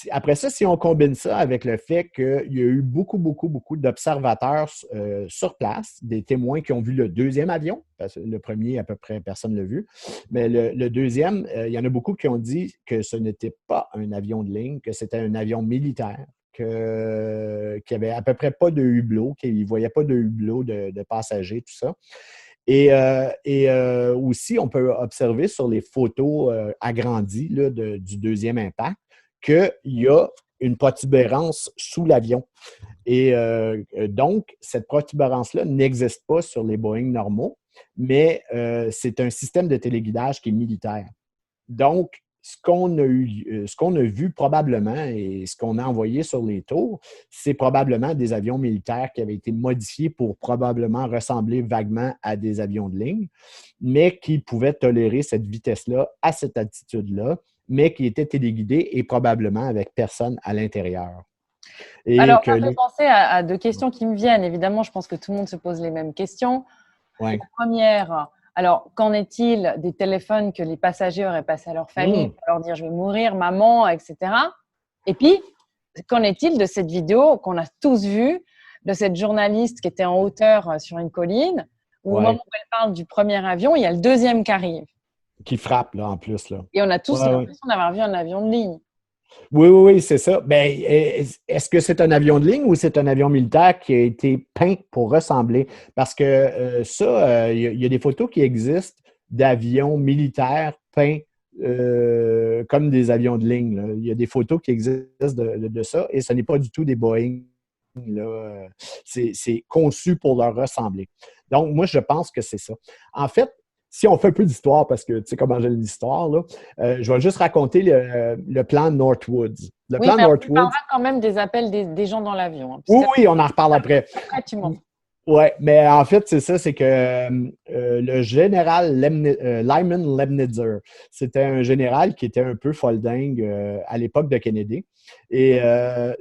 après ça, si on combine ça avec le fait qu'il y a eu beaucoup, beaucoup, beaucoup d'observateurs sur place, des témoins qui ont vu le deuxième avion, parce que le premier, à peu près, personne ne l'a vu, mais le deuxième, il y en a beaucoup qui ont dit que ce n'était pas un avion de ligne, que c'était un avion militaire, qu'il n'y avait à peu près pas de hublot, qu'ils ne voyaient pas de hublot de passagers, tout ça. Aussi, on peut observer sur les photos agrandies là, du deuxième impact qu'il y a une protubérance sous l'avion. Et donc, cette protubérance-là n'existe pas sur les Boeing normaux, mais c'est un système de téléguidage qui est militaire. Donc, ce qu'on a vu probablement et ce qu'on a envoyé sur les tours, c'est probablement des avions militaires qui avaient été modifiés pour probablement ressembler vaguement à des avions de ligne, mais qui pouvaient tolérer cette vitesse-là à cette altitude-là, mais qui étaient téléguidés et probablement avec personne à l'intérieur. Et Alors, que ça le... fait penser à deux questions qui me viennent. Évidemment, je pense que tout le monde se pose les mêmes questions. Ouais. La première, alors, qu'en est-il des téléphones que les passagers auraient passés à leur famille pour leur dire « je vais mourir, maman », etc. Et puis, qu'en est-il de cette vidéo qu'on a tous vue de cette journaliste qui était en hauteur sur une colline, où au moment où elle parle du premier avion, il y a le deuxième qui arrive. Qui frappe, là, en plus. Là. Et on a tous Ouais. l'impression d'avoir vu un avion de ligne. Oui, oui, oui, c'est ça. Ben, est-ce que c'est un avion de ligne ou c'est un avion militaire qui a été peint pour ressembler? Parce que il y a des photos qui existent d'avions militaires peints comme des avions de ligne. Là. Il y a des photos qui existent de ça et ce n'est pas du tout des Boeing. Là. C'est conçu pour leur ressembler. Donc, moi, je pense que c'est ça. En fait, si on fait un peu d'histoire, parce que tu sais comment j'aime l'histoire, là, je vais juste raconter le plan Northwoods. Le Oui, plan mais on Northwoods. parlera quand même des appels des gens dans l'avion. Hein, Oui, oui, on en reparle après. après, tu montres. Oui, mais en fait, c'est ça, c'est que le général Lyman Lemnitzer, c'était un général qui était un peu foldingue à l'époque de Kennedy. Et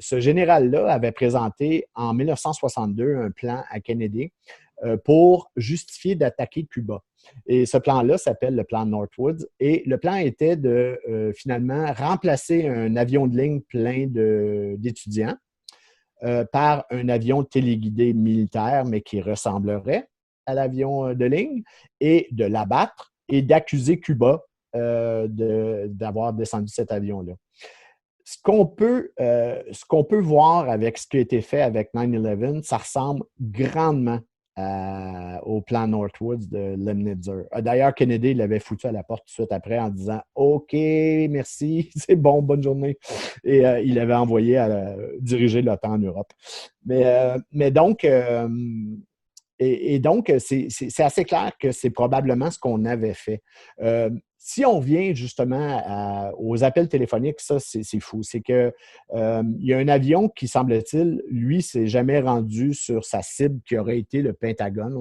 ce général-là avait présenté en 1962 un plan à Kennedy pour justifier d'attaquer Cuba. Et ce plan-là s'appelle le plan Northwoods. Et le plan était de finalement remplacer un avion de ligne plein d'étudiants par un avion téléguidé militaire, mais qui ressemblerait à l'avion de ligne, et de l'abattre et d'accuser Cuba d'avoir descendu cet avion-là. Ce qu'on peut voir avec ce qui a été fait avec 9/11, ça ressemble grandement au plan Northwoods de Lemnitzer. D'ailleurs, Kennedy l'avait foutu à la porte tout de suite après en disant « OK, merci, c'est bon, bonne journée ». Et il l'avait envoyé à diriger l'OTAN en Europe. Mais donc, donc, c'est assez clair que c'est probablement ce qu'on avait fait. Si on vient justement aux appels téléphoniques, ça, c'est fou. C'est que il y a un avion qui, semble-t-il, lui, s'est jamais rendu sur sa cible qui aurait été le Pentagone,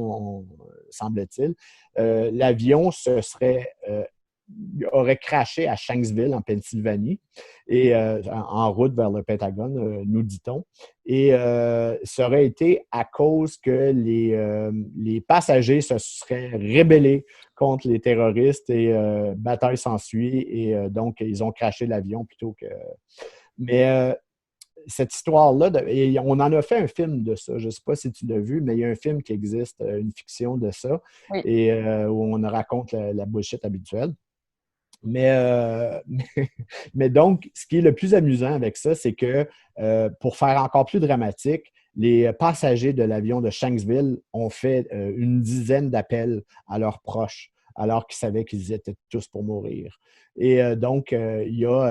semble-t-il. L'avion aurait crashé à Shanksville, en Pennsylvanie, et en route vers le Pentagone, nous dit-on. Et ça aurait été à cause que les passagers se seraient rébellés contre les terroristes et bataille s'ensuit. Et donc, ils ont crashé l'avion plutôt que... Mais cette histoire-là, et on en a fait un film de ça. Je ne sais pas si tu l'as vu, mais il y a un film qui existe, une fiction de ça, Oui. et où on raconte la bullshit habituelle. Mais donc, ce qui est le plus amusant avec ça, c'est que pour faire encore plus dramatique, les passagers de l'avion de Shanksville ont fait une dizaine d'appels à leurs proches, alors qu'ils savaient qu'ils étaient tous pour mourir. Et donc,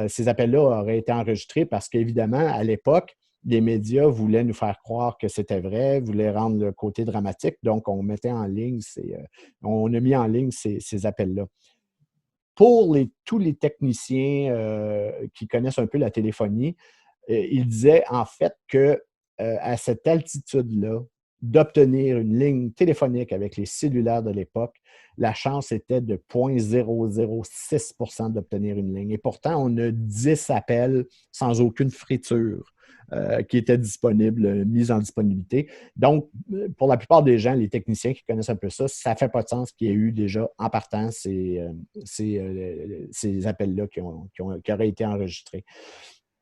ces appels-là auraient été enregistrés parce qu'évidemment, à l'époque, les médias voulaient nous faire croire que c'était vrai, voulaient rendre le côté dramatique. Donc, on mettait en ligne, on a mis en ligne ces appels-là. Pour tous les techniciens qui connaissent un peu la téléphonie, ils disaient en fait que à cette altitude-là, d'obtenir une ligne téléphonique avec les cellulaires de l'époque, la chance était de 0,006 d'obtenir une ligne. Et pourtant, on a 10 appels sans aucune friture qui étaient disponibles, mis en disponibilité. Donc, pour la plupart des gens, les techniciens qui connaissent un peu ça, ça ne fait pas de sens qu'il y ait eu déjà en partant ces appels-là qui auraient été enregistrés.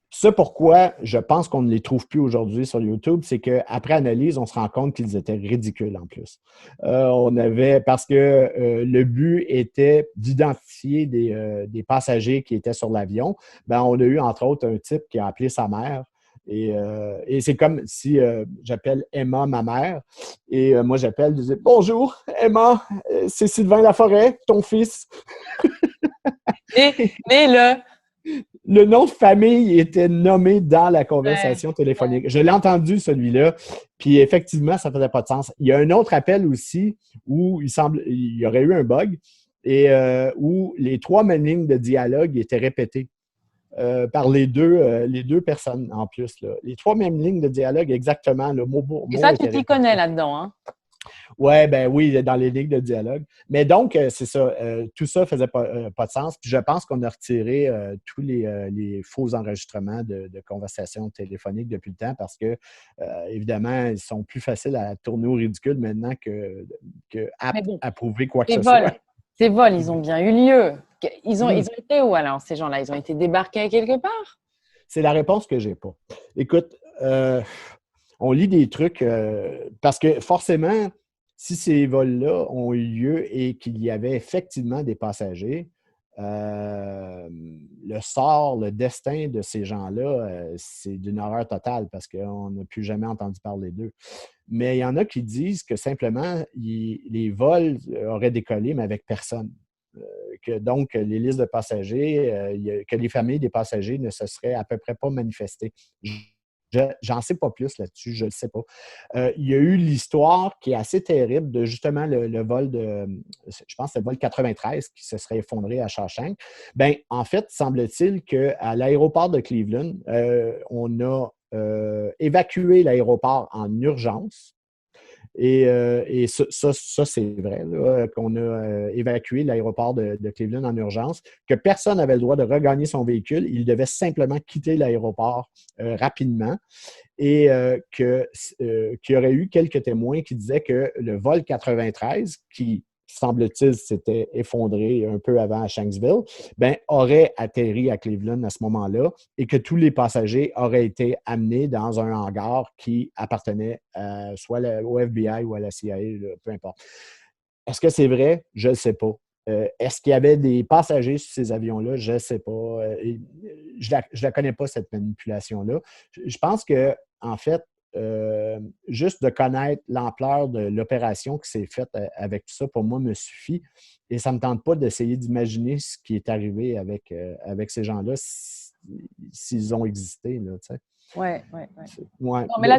Ce pourquoi je pense qu'on ne les trouve plus aujourd'hui sur YouTube, c'est qu'après analyse, on se rend compte qu'ils étaient ridicules en plus. Parce que le but était d'identifier des passagers qui étaient sur l'avion. Ben, on a eu entre autres un type qui a appelé sa mère. Et c'est comme si j'appelle Emma ma mère. Et moi, j'appelle, je dis bonjour, Emma, c'est Sylvain Laforêt, ton fils. Mais le nom de famille était nommé dans la conversation téléphonique. Je l'ai entendu, celui-là, puis effectivement, ça ne faisait pas de sens. Il y a un autre appel aussi où il y aurait eu un bug et où les 3 mêmes lignes de dialogue étaient répétées par les deux personnes en plus. Là. Les 3 mêmes lignes de dialogue, exactement, le mot pour mot. Et ça, tu t'y connais là-dedans, hein? Ouais, ben oui, dans les lignes de dialogue. Mais donc, c'est ça. Tout ça ne faisait pas de sens. Puis je pense qu'on a retiré tous les faux enregistrements de conversations téléphoniques depuis le temps parce que, évidemment, ils sont plus faciles à tourner au ridicule maintenant à prouver quoi que ce soit. Ces vols, ils ont bien eu lieu. Ils ont été où alors, ces gens-là? Ils ont été débarqués quelque part? C'est la réponse que je n'ai pas. Écoute, on lit des trucs parce que forcément, si ces vols-là ont eu lieu et qu'il y avait effectivement des passagers, le sort, le destin de ces gens-là, c'est d'une horreur totale parce qu'on n'a plus jamais entendu parler d'eux. Mais il y en a qui disent que simplement, les vols auraient décollé, mais avec personne. Que donc, les listes de passagers, que les familles des passagers ne se seraient à peu près pas manifestées. J'en sais pas plus là-dessus, je ne le sais pas. Il y a eu l'histoire qui est assez terrible de justement le vol je pense que c'est le vol 93 qui se serait effondré à Shawshank. Bien, en fait, semble-t-il qu'à l'aéroport de Cleveland, on a évacué l'aéroport en urgence. Et ça c'est vrai, là, qu'on a évacué l'aéroport de Cleveland en urgence, que personne n'avait le droit de regagner son véhicule. Il devait simplement quitter l'aéroport rapidement et qu'il y aurait eu quelques témoins qui disaient que le vol 93, qui semble-t-il, s'était effondré un peu avant à Shanksville, ben, aurait atterri à Cleveland à ce moment-là et que tous les passagers auraient été amenés dans un hangar qui appartenait soit au FBI ou à la CIA, peu importe. Est-ce que c'est vrai? Je ne le sais pas. Est-ce qu'il y avait des passagers sur ces avions-là? Je ne sais pas. Je ne la connais pas, cette manipulation-là. Je pense que, en fait, juste de connaître l'ampleur de l'opération qui s'est faite avec tout ça, pour moi, me suffit. Et ça ne me tente pas d'essayer d'imaginer ce qui est arrivé avec ces gens-là s'ils ont existé. Oui. Ouais. Non, mais là,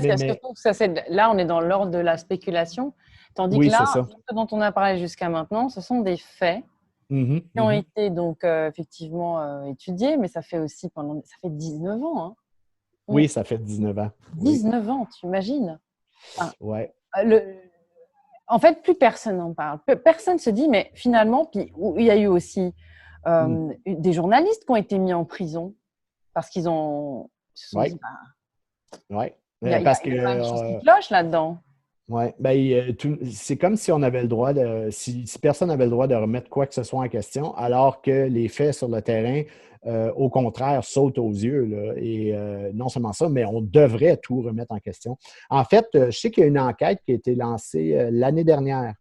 là, on est dans l'ordre de la spéculation. Tandis que là, ce dont on a parlé jusqu'à maintenant, ce sont des faits qui ont été donc effectivement étudiés, mais ça fait 19 ans. Hein. Oui, ça fait 19 ans. 19 ans, tu imagines? Ouais. En fait, plus personne n'en parle. Personne ne se dit, mais finalement, puis il y a eu aussi des journalistes qui ont été mis en prison parce qu'ils ont... Oui. Il y a une chose qui cloche là-dedans. Oui. Ben, c'est comme si on avait le droit si personne n'avait le droit de remettre quoi que ce soit en question, alors que les faits sur le terrain, au contraire, sautent aux yeux. Là, et non seulement ça, mais on devrait tout remettre en question. En fait, je sais qu'il y a une enquête qui a été lancée l'année dernière.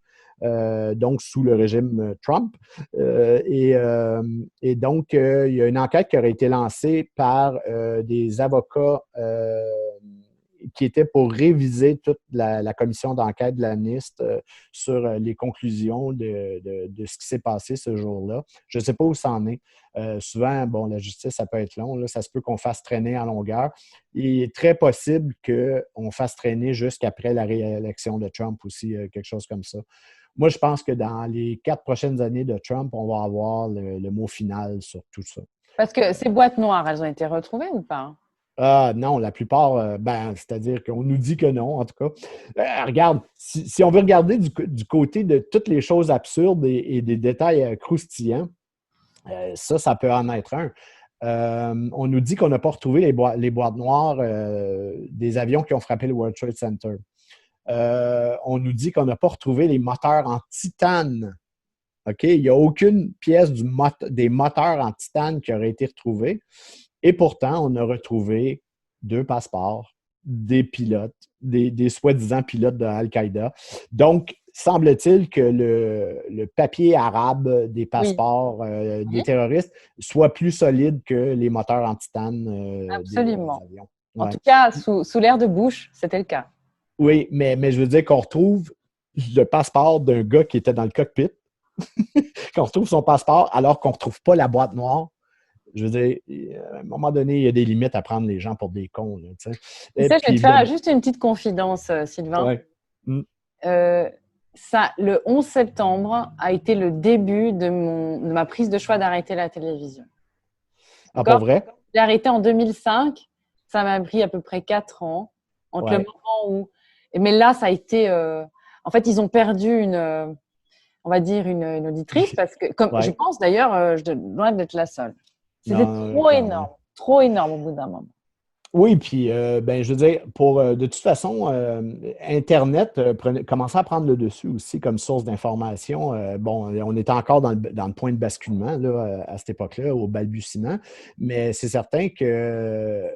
Donc sous le régime Trump. Et donc, il y a une enquête qui aurait été lancée par des avocats qui étaient pour réviser toute la commission d'enquête de la NIST sur les conclusions de ce qui s'est passé ce jour-là. Je ne sais pas où ça en est. Souvent, bon, la justice, ça peut être long. Là, ça se peut qu'on fasse traîner en longueur. Il est très possible qu'on fasse traîner jusqu'après la réélection de Trump aussi, quelque chose comme ça. Moi, je pense que dans les 4 prochaines années de Trump, on va avoir le mot final sur tout ça. Parce que ces boîtes noires, elles ont été retrouvées ou pas? Ah non, la plupart, c'est-à-dire qu'on nous dit que non, en tout cas. Regarde, si on veut regarder du côté de toutes les choses absurdes et des détails croustillants, ça peut en être un. On nous dit qu'on n'a pas retrouvé les boîtes noires des avions qui ont frappé le World Trade Center. On nous dit qu'on n'a pas retrouvé les moteurs en titane. OK? Il n'y a aucune pièce des moteurs en titane qui aurait été retrouvée. Et pourtant, on a retrouvé 2 passeports des pilotes, des soi-disant pilotes de Al-Qaïda. Donc, semble-t-il que le papier arabe des Oui, passeports des oui, terroristes soit plus solide que les moteurs en titane des absolument. avions. En Ouais. tout cas, sous l'ère de Bush, c'était le cas. Oui, mais je veux dire qu'on retrouve le passeport d'un gars qui était dans le cockpit, qu'on retrouve son passeport alors qu'on ne retrouve pas la boîte noire. Je veux dire, à un moment donné, il y a des limites à prendre les gens pour des cons. Là, Tu et sais, je vais puis te faire évidemment, juste une petite confidence, Sylvain. ouais. Mm. Euh, le 11 septembre a été le début de ma prise de choix d'arrêter la télévision. Ah, pour D'accord? vrai? J'ai arrêté en 2005. Ça m'a pris à peu près 4 ans entre le Ouais. moment où. Mais là, ça a été. En fait, ils ont perdu on va dire, une auditrice parce que, comme je Ouais. pense d'ailleurs, je dois d'être la seule. C'était Non, clairement. trop énorme au bout d'un moment. Oui, puis je veux dire, de toute façon, Internet commençait à prendre le dessus aussi comme source d'information. Bon, on était encore dans le point de basculement là, à cette époque-là, au balbutiement, mais c'est certain que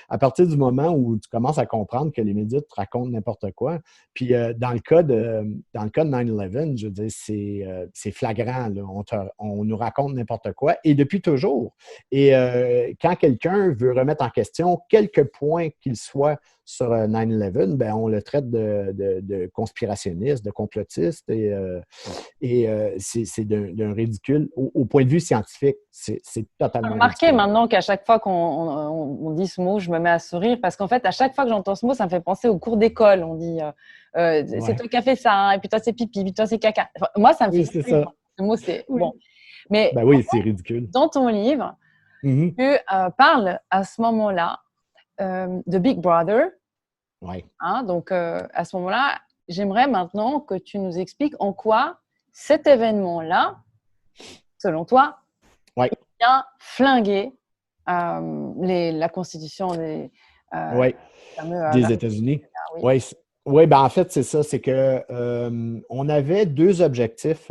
à partir du moment où tu commences à comprendre que les médias te racontent n'importe quoi, puis dans le cas de 9/11, je veux dire, c'est flagrant, là. On nous raconte n'importe quoi, et depuis toujours. Et quand quelqu'un veut remettre en question quelque point qu'il soit sur 9/11, ben, on le traite de conspirationniste, de complotiste, et c'est d'un ridicule. Au point de vue scientifique, c'est J'ai totalement remarqué ridicule. maintenant qu'à chaque fois qu'on dit ce mot, je me mets à sourire parce qu'en fait, à chaque fois que j'entends ce mot, ça me fait penser au cours d'école. On dit c'est Ouais. toi qui as fait ça, hein, et puis toi c'est pipi, puis toi c'est caca. Enfin, moi, ça me fait Oui, c'est sourire. ça. Ce mot, c'est Oui. bon. Mais Ben oui, c'est ridicule. dans ton livre, Mhm. tu parles à ce moment-là de Big Brother. Ouais. Hein, donc, à ce moment-là, j'aimerais maintenant que tu nous expliques en quoi cet événement-là, selon toi, Ouais. vient flinguer la constitution des Ouais. fameux Des articles. États-Unis. Oui. Oui, ouais, ben en fait, c'est ça. C'est que on avait 2 objectifs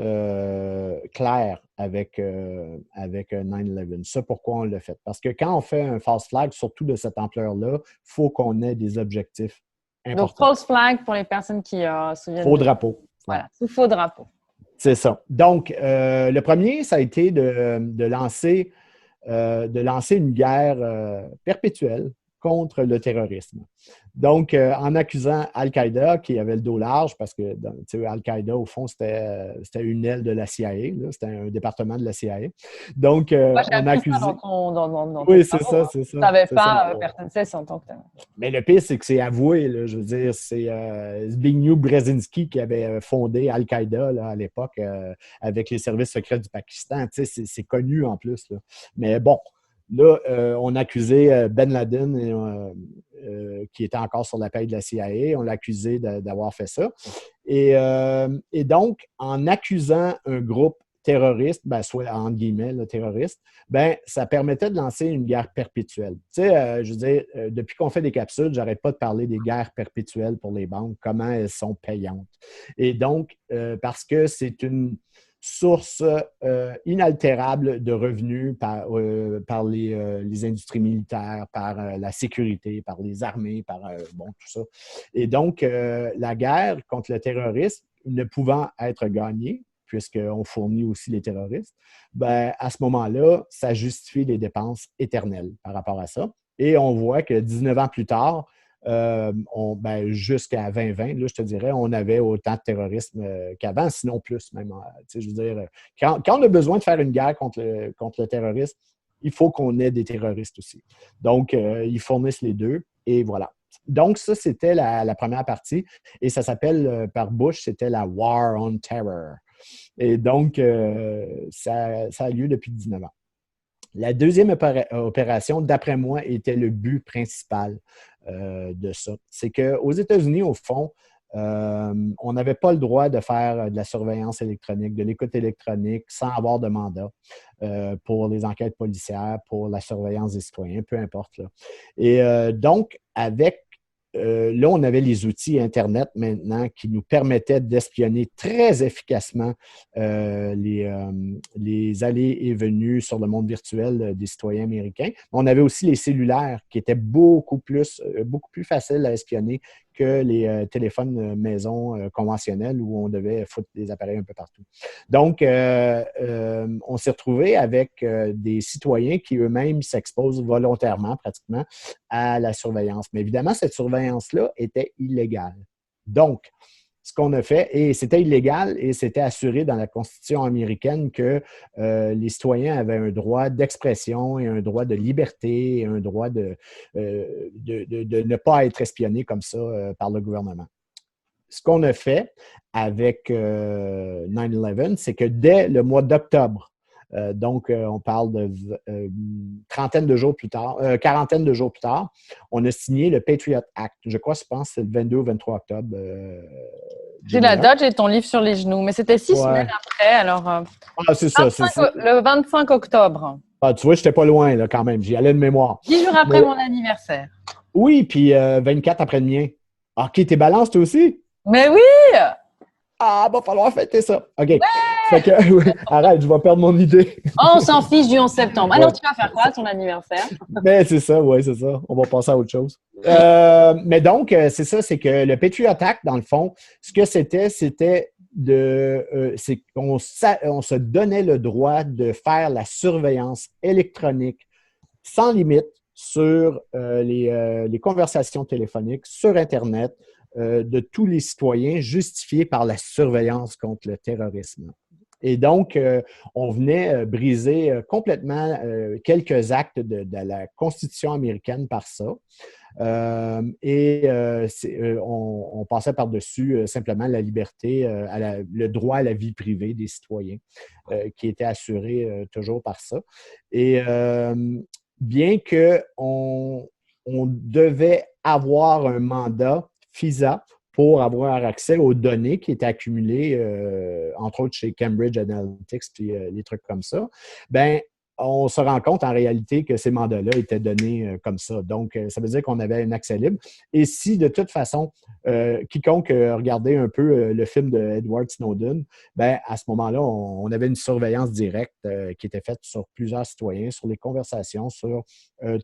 clairs avec 9/11. Ça, pourquoi on l'a fait? Parce que quand on fait un false flag, surtout de cette ampleur-là, il faut qu'on ait des objectifs Donc, importants. false flag pour les personnes qui se souviennent Faux de. drapeau. Ouais. Voilà, sous faux drapeau. C'est ça. Donc, le premier, ça a été de lancer une guerre perpétuelle contre le terrorisme. Donc, en accusant Al-Qaïda, qui avait le dos large, parce que Al-Qaïda, au fond, c'était une aile de la CIA, là, c'était un département de la CIA. Donc, Moi, j'ai on a appris ça dans accusé. tes Oui, c'est travaux. ça, Hein. c'est ça, Je ne savais c'est ça. pas, personne ne sait en tant que tel. Mais le pire, c'est que c'est avoué, là, je veux dire, c'est Zbigniew Brzezinski qui avait fondé Al-Qaïda là, à l'époque avec les services secrets du Pakistan. Tu sais, c'est connu en plus. Là. Mais bon, là, on accusait Ben Laden, qui était encore sur la paille de la CIA, on l'accusait d'avoir fait ça. Et donc, en accusant un groupe terroriste, ben, soit entre guillemets, le terroriste, ben, ça permettait de lancer une guerre perpétuelle. Tu sais, je veux dire, depuis qu'on fait des capsules, j'arrête pas de parler des guerres perpétuelles pour les banques, comment elles sont payantes. Et donc, parce que c'est une source inaltérable de revenus par les industries militaires, par la sécurité, par les armées, par bon, tout ça. Et donc, la guerre contre le terrorisme ne pouvant être gagnée, puisqu'on fournit aussi les terroristes, ben, à ce moment-là, ça justifie les dépenses éternelles par rapport à ça. Et on voit que 19 ans plus tard, ben, jusqu'à 2020, là, je te dirais, on avait autant de terrorisme qu'avant, sinon plus même. Je veux dire, quand on a besoin de faire une guerre contre le terrorisme, il faut qu'on ait des terroristes aussi. Donc, ils fournissent les deux et voilà. Donc, ça, c'était la première partie. Et ça s'appelle, par Bush, c'était la War on Terror. Et donc, ça a lieu depuis 19 ans. La deuxième opération, d'après moi, était le but principal de ça. C'est qu'aux États-Unis, au fond, on n'avait pas le droit de faire de la surveillance électronique, de l'écoute électronique sans avoir de mandat pour les enquêtes policières, pour la surveillance des citoyens, peu importe. Là. Et donc, là, on avait les outils Internet maintenant qui nous permettaient d'espionner très efficacement les allées et venues sur le monde virtuel des citoyens américains. On avait aussi les cellulaires qui étaient beaucoup plus faciles à espionner que les téléphones maison conventionnels où on devait foutre des appareils un peu partout. Donc, on s'est retrouvé avec des citoyens qui eux-mêmes s'exposent volontairement, pratiquement, à la surveillance. Mais évidemment, cette surveillance-là était illégale. Donc, ce qu'on a fait, et c'était illégal et c'était assuré dans la Constitution américaine que les citoyens avaient un droit d'expression et un droit de liberté et un droit de ne pas être espionnés comme ça par le gouvernement. Ce qu'on a fait avec 9/11, c'est que dès le mois d'octobre, donc, on parle de quarantaine de jours plus tard, on a signé le Patriot Act. Je pense que c'est le 22 ou 23 octobre. J'ai la date, j'ai ton livre sur les genoux, mais c'était 6 semaines après, alors c'est ça. le 25 octobre. Ah, tu vois, je n'étais pas loin là, quand même. J'y allais de mémoire. 10 jours après mon anniversaire. Oui, puis 24 après le mien. OK, t'es balance toi aussi? Mais oui! Ah, va falloir fêter ça. OK. Fait que, arrête, je vais perdre mon idée. On s'en fiche du 11 septembre. Alors, tu vas faire quoi à ton anniversaire? Mais c'est ça, oui, c'est ça. On va passer à autre chose. Mais donc, c'est ça, c'est que le Patriot Act, dans le fond, ce que c'était c'est qu'on se donnait le droit de faire la surveillance électronique sans limite sur les conversations téléphoniques, sur Internet, de tous les citoyens justifiés par la surveillance contre le terrorisme. Et donc, on venait briser complètement quelques actes de la Constitution américaine par ça. On passait par-dessus simplement la liberté, le droit à la vie privée des citoyens, qui était assuré toujours par ça. Et bien qu'on devait avoir un mandat FISA pour avoir accès aux données qui étaient accumulées, entre autres chez Cambridge Analytics, puis les trucs comme ça, ben on se rend compte en réalité que ces mandats-là étaient donnés comme ça. Donc, ça veut dire qu'on avait un accès libre. Et si, de toute façon, quiconque regardait un peu le film de Edward Snowden, ben à ce moment-là, on avait une surveillance directe qui était faite sur plusieurs citoyens, sur les conversations, sur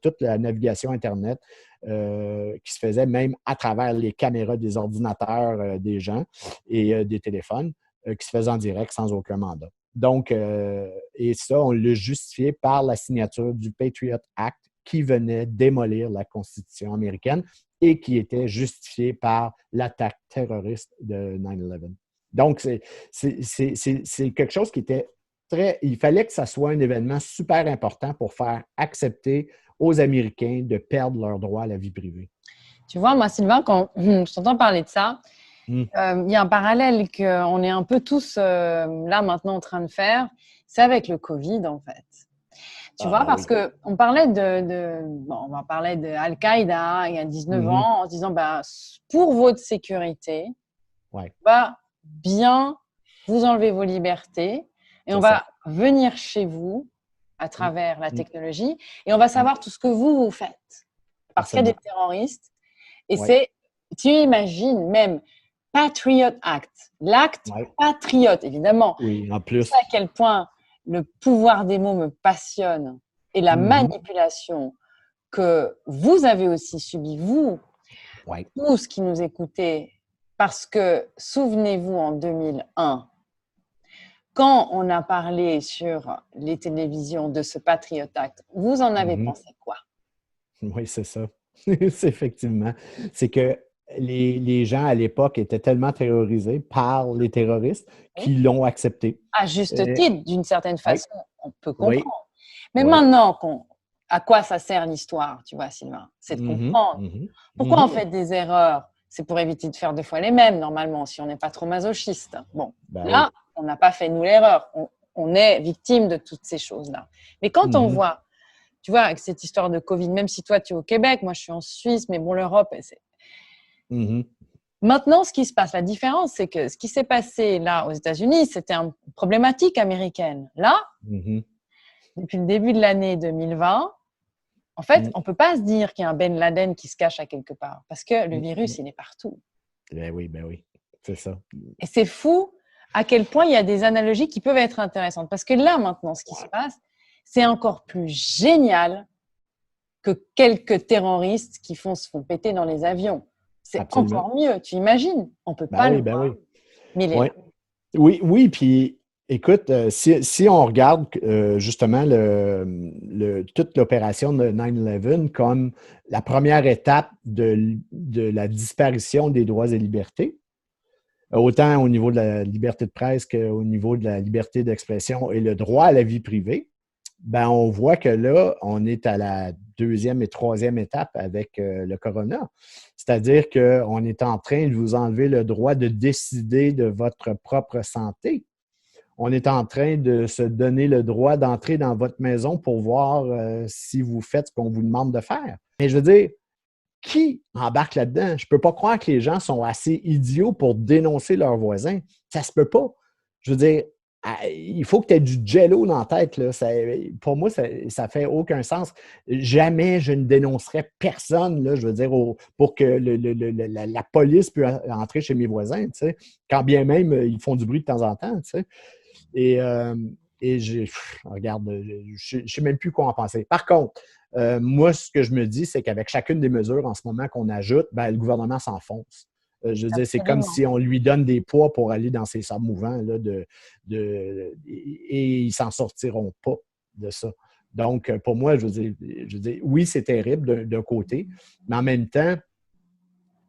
toute la navigation Internet qui se faisait même à travers les caméras des ordinateurs des gens et des téléphones qui se faisaient en direct sans aucun mandat. Donc, et ça, on l'a justifié par la signature du Patriot Act qui venait démolir la Constitution américaine et qui était justifié par l'attaque terroriste de 9/11. Donc, c'est quelque chose qui était il fallait que ça soit un événement super important pour faire accepter aux Américains de perdre leur droit à la vie privée. Tu vois, moi, Sylvain, quand je t'entends parler de ça, il y a un parallèle qu'on est un peu tous là maintenant en train de faire, c'est avec le Covid en fait. Tu vois, parce qu'on parlait on va parler de Al-Qaïda il y a 19 ans en se disant, pour votre sécurité, on va bien vous enlever vos libertés et on va venir chez vous à travers la technologie et on va savoir tout ce que vous faites. Parce qu'il y a des terroristes et tu imagines même Patriot Act, l'acte patriote, évidemment. Oui, en plus. Tu sais à quel point le pouvoir des mots me passionne et la manipulation que vous avez aussi subi, vous, tous qui nous écoutez, parce que souvenez-vous en 2001, quand on a parlé sur les télévisions de ce Patriot Act, vous en avez pensé quoi? Oui, c'est ça. C'est effectivement. C'est que les gens à l'époque étaient tellement terrorisés par les terroristes qu'ils l'ont accepté. À juste titre, d'une certaine façon, on peut comprendre. Mais maintenant, à quoi ça sert l'histoire, tu vois, Sylvain? C'est de comprendre. Pourquoi on fait des erreurs? C'est pour éviter de faire deux fois les mêmes, normalement, si on n'est pas trop masochiste. Bon, là, on n'a pas fait, nous, l'erreur. on est victime de toutes ces choses-là. Mais quand on voit, tu vois, avec cette histoire de Covid, même si toi, tu es au Québec, moi, je suis en Suisse, mais bon, l'Europe, c'est… Maintenant, ce qui se passe, la différence, c'est que ce qui s'est passé là aux États-Unis, c'était une problématique américaine. Là, depuis le début de l'année 2020, en fait, on ne peut pas se dire qu'il y a un Ben Laden qui se cache à quelque part parce que le virus, il est partout. Ben oui, c'est ça. Et c'est fou à quel point il y a des analogies qui peuvent être intéressantes. Parce que là, maintenant, ce qui se passe, c'est encore plus génial que quelques terroristes qui se font péter dans les avions. C'est encore mieux, tu imagines? On ne peut pas le voir, mais il est là. Oui, puis écoute, si on regarde justement toute l'opération de 9/11 comme la première étape de la disparition des droits et libertés, autant au niveau de la liberté de presse qu'au niveau de la liberté d'expression et le droit à la vie privée, ben on voit que là, on est à la deuxième et troisième étape avec le corona. C'est-à-dire qu'on est en train de vous enlever le droit de décider de votre propre santé. On est en train de se donner le droit d'entrer dans votre maison pour voir si vous faites ce qu'on vous demande de faire. Et je veux dire, qui embarque là-dedans? Je ne peux pas croire que les gens sont assez idiots pour dénoncer leurs voisins. Ça ne se peut pas. Je veux dire, il faut que tu aies du jello dans la tête. Là. Pour moi, ça ne fait aucun sens. Jamais je ne dénoncerais personne, là, je veux dire, pour que la police puisse entrer chez mes voisins, tu sais, quand bien même ils font du bruit de temps en temps. Tu sais. Et regarde, je ne sais même plus quoi en penser. Par contre, moi, ce que je me dis, c'est qu'avec chacune des mesures en ce moment qu'on ajoute, ben, le gouvernement s'enfonce. Je veux dire, c'est comme si on lui donne des poids pour aller dans ces sables mouvants là, et ils ne s'en sortiront pas de ça. Donc, pour moi, je veux dire oui, c'est terrible d'un côté, mais en même temps,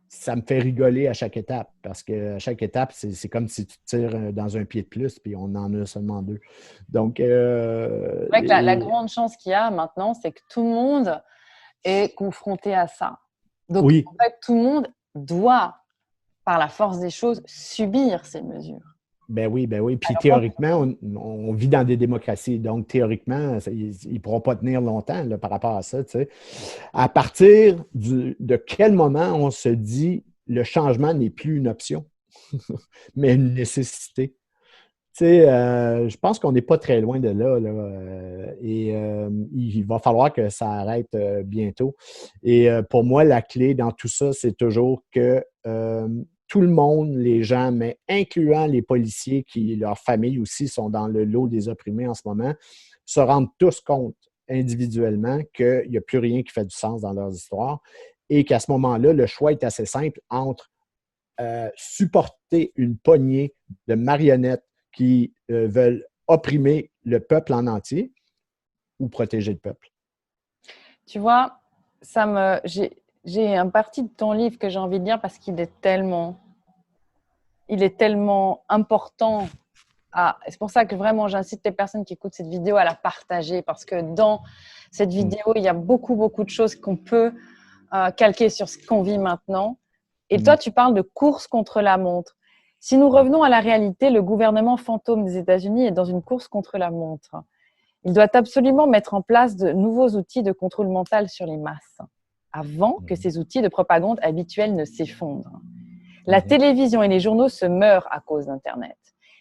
ça me fait rigoler à chaque étape parce qu'à chaque étape, c'est comme si tu tires dans un pied de plus puis on en a seulement deux. Donc, c'est vrai que la grande chance qu'il y a maintenant, c'est que tout le monde est confronté à ça. Donc, oui. en fait, tout le monde doit, par la force des choses, subir ces mesures. Ben oui. Puis théoriquement, on vit dans des démocraties. Donc, théoriquement, ils ne pourront pas tenir longtemps là, par rapport à ça. Tu sais. À partir de quel moment on se dit le changement n'est plus une option, mais une nécessité? Tu sais, je pense qu'on n'est pas très loin de là. Il va falloir que ça arrête bientôt. Et pour moi, la clé dans tout ça, c'est toujours que tout le monde, les gens, mais incluant les policiers qui, leurs familles aussi, sont dans le lot des opprimés en ce moment, se rendent tous compte individuellement qu'il n'y a plus rien qui fait du sens dans leurs histoires et qu'à ce moment-là, le choix est assez simple entre supporter une poignée de marionnettes qui veulent opprimer le peuple en entier ou protéger le peuple. Tu vois, j'ai un parti de ton livre que j'ai envie de lire parce qu'il est tellement important. C'est pour ça que vraiment, j'incite les personnes qui écoutent cette vidéo à la partager parce que dans cette vidéo, il y a beaucoup de choses qu'on peut calquer sur ce qu'on vit maintenant. Et toi, tu parles de course contre la montre. Si nous revenons à la réalité, le gouvernement fantôme des États-Unis est dans une course contre la montre. Il doit absolument mettre en place de nouveaux outils de contrôle mental sur les masses avant que ces outils de propagande habituels ne s'effondrent. La télévision et les journaux se meurent à cause d'Internet.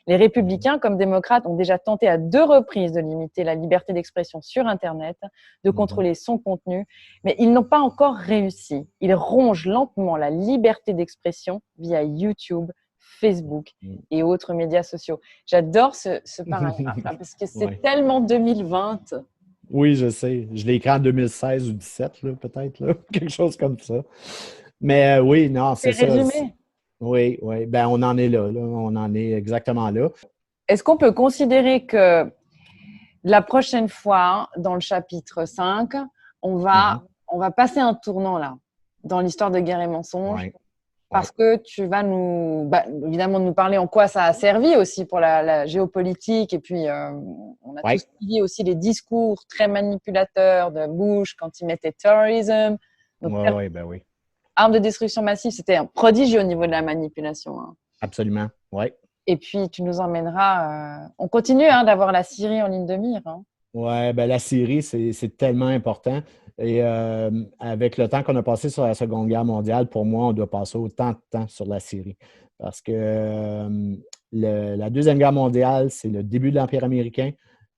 Les républicains comme démocrates ont déjà tenté à 2 reprises de limiter la liberté d'expression sur Internet, de contrôler son contenu, mais ils n'ont pas encore réussi. Ils rongent lentement la liberté d'expression via YouTube, Facebook et autres médias sociaux. J'adore ce paragraphe-là parce que c'est tellement 2020. Oui, je sais. Je l'ai écrit en 2016 ou 2017, là, peut-être, là. Quelque chose comme ça. Mais oui, non, c'est ça. Résumé. Oui. Ben, on en est là. On en est exactement là. Est-ce qu'on peut considérer que la prochaine fois, dans le chapitre 5, on va passer un tournant là, dans l'histoire de Guerre et Mensonges, parce que tu vas évidemment nous parler en quoi ça a servi aussi pour la géopolitique, et puis on a tous suivi aussi les discours très manipulateurs de Bush quand il mettait terrorism. Donc, arme de destruction massive, c'était un prodige au niveau de la manipulation. Hein. Absolument, oui. Et puis, tu nous emmèneras. On continue hein, d'avoir la Syrie en ligne de mire. Hein. Ouais, ben la Syrie, c'est tellement important. Et avec le temps qu'on a passé sur la Seconde Guerre mondiale, pour moi, on doit passer autant de temps sur la Syrie. Parce que la Deuxième Guerre mondiale, c'est le début de l'Empire américain,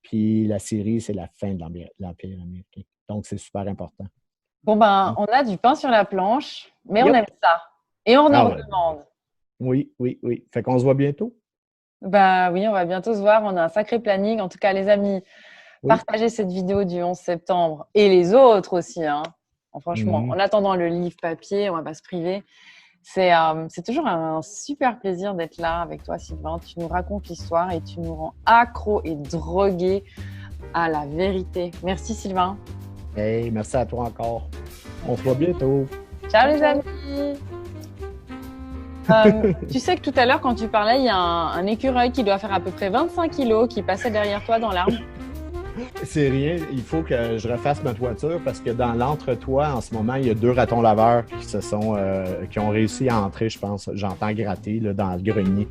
puis la Syrie, c'est la fin de l'Empire américain. Donc, c'est super important. Bon, ben, on a du pain sur la planche, mais on Yep. aime ça. Et on en Ouais. redemande. Oui, oui, oui. Fait qu'on se voit bientôt. Ben oui, on va bientôt se voir. On a un sacré planning. En tout cas, les amis, Oui. partagez cette vidéo du 11 septembre et les autres aussi. Hein. Bon, franchement, Mhm. en attendant le livre papier, on va pas se priver. C'est toujours un super plaisir d'être là avec toi, Sylvain. Tu nous racontes l'histoire et tu nous rends accro et drogués à la vérité. Merci, Sylvain. Hey, merci à toi encore. On se voit bientôt. Ciao, les amis. Tu sais que tout à l'heure, quand tu parlais, il y a un écureuil qui doit faire à peu près 25 kilos qui passait derrière toi dans l'arbre. C'est rien, il faut que je refasse ma toiture parce que dans l'entretoit, en ce moment, il y a 2 ratons laveurs qui ont réussi à entrer, je pense. J'entends gratter là, dans le grenier.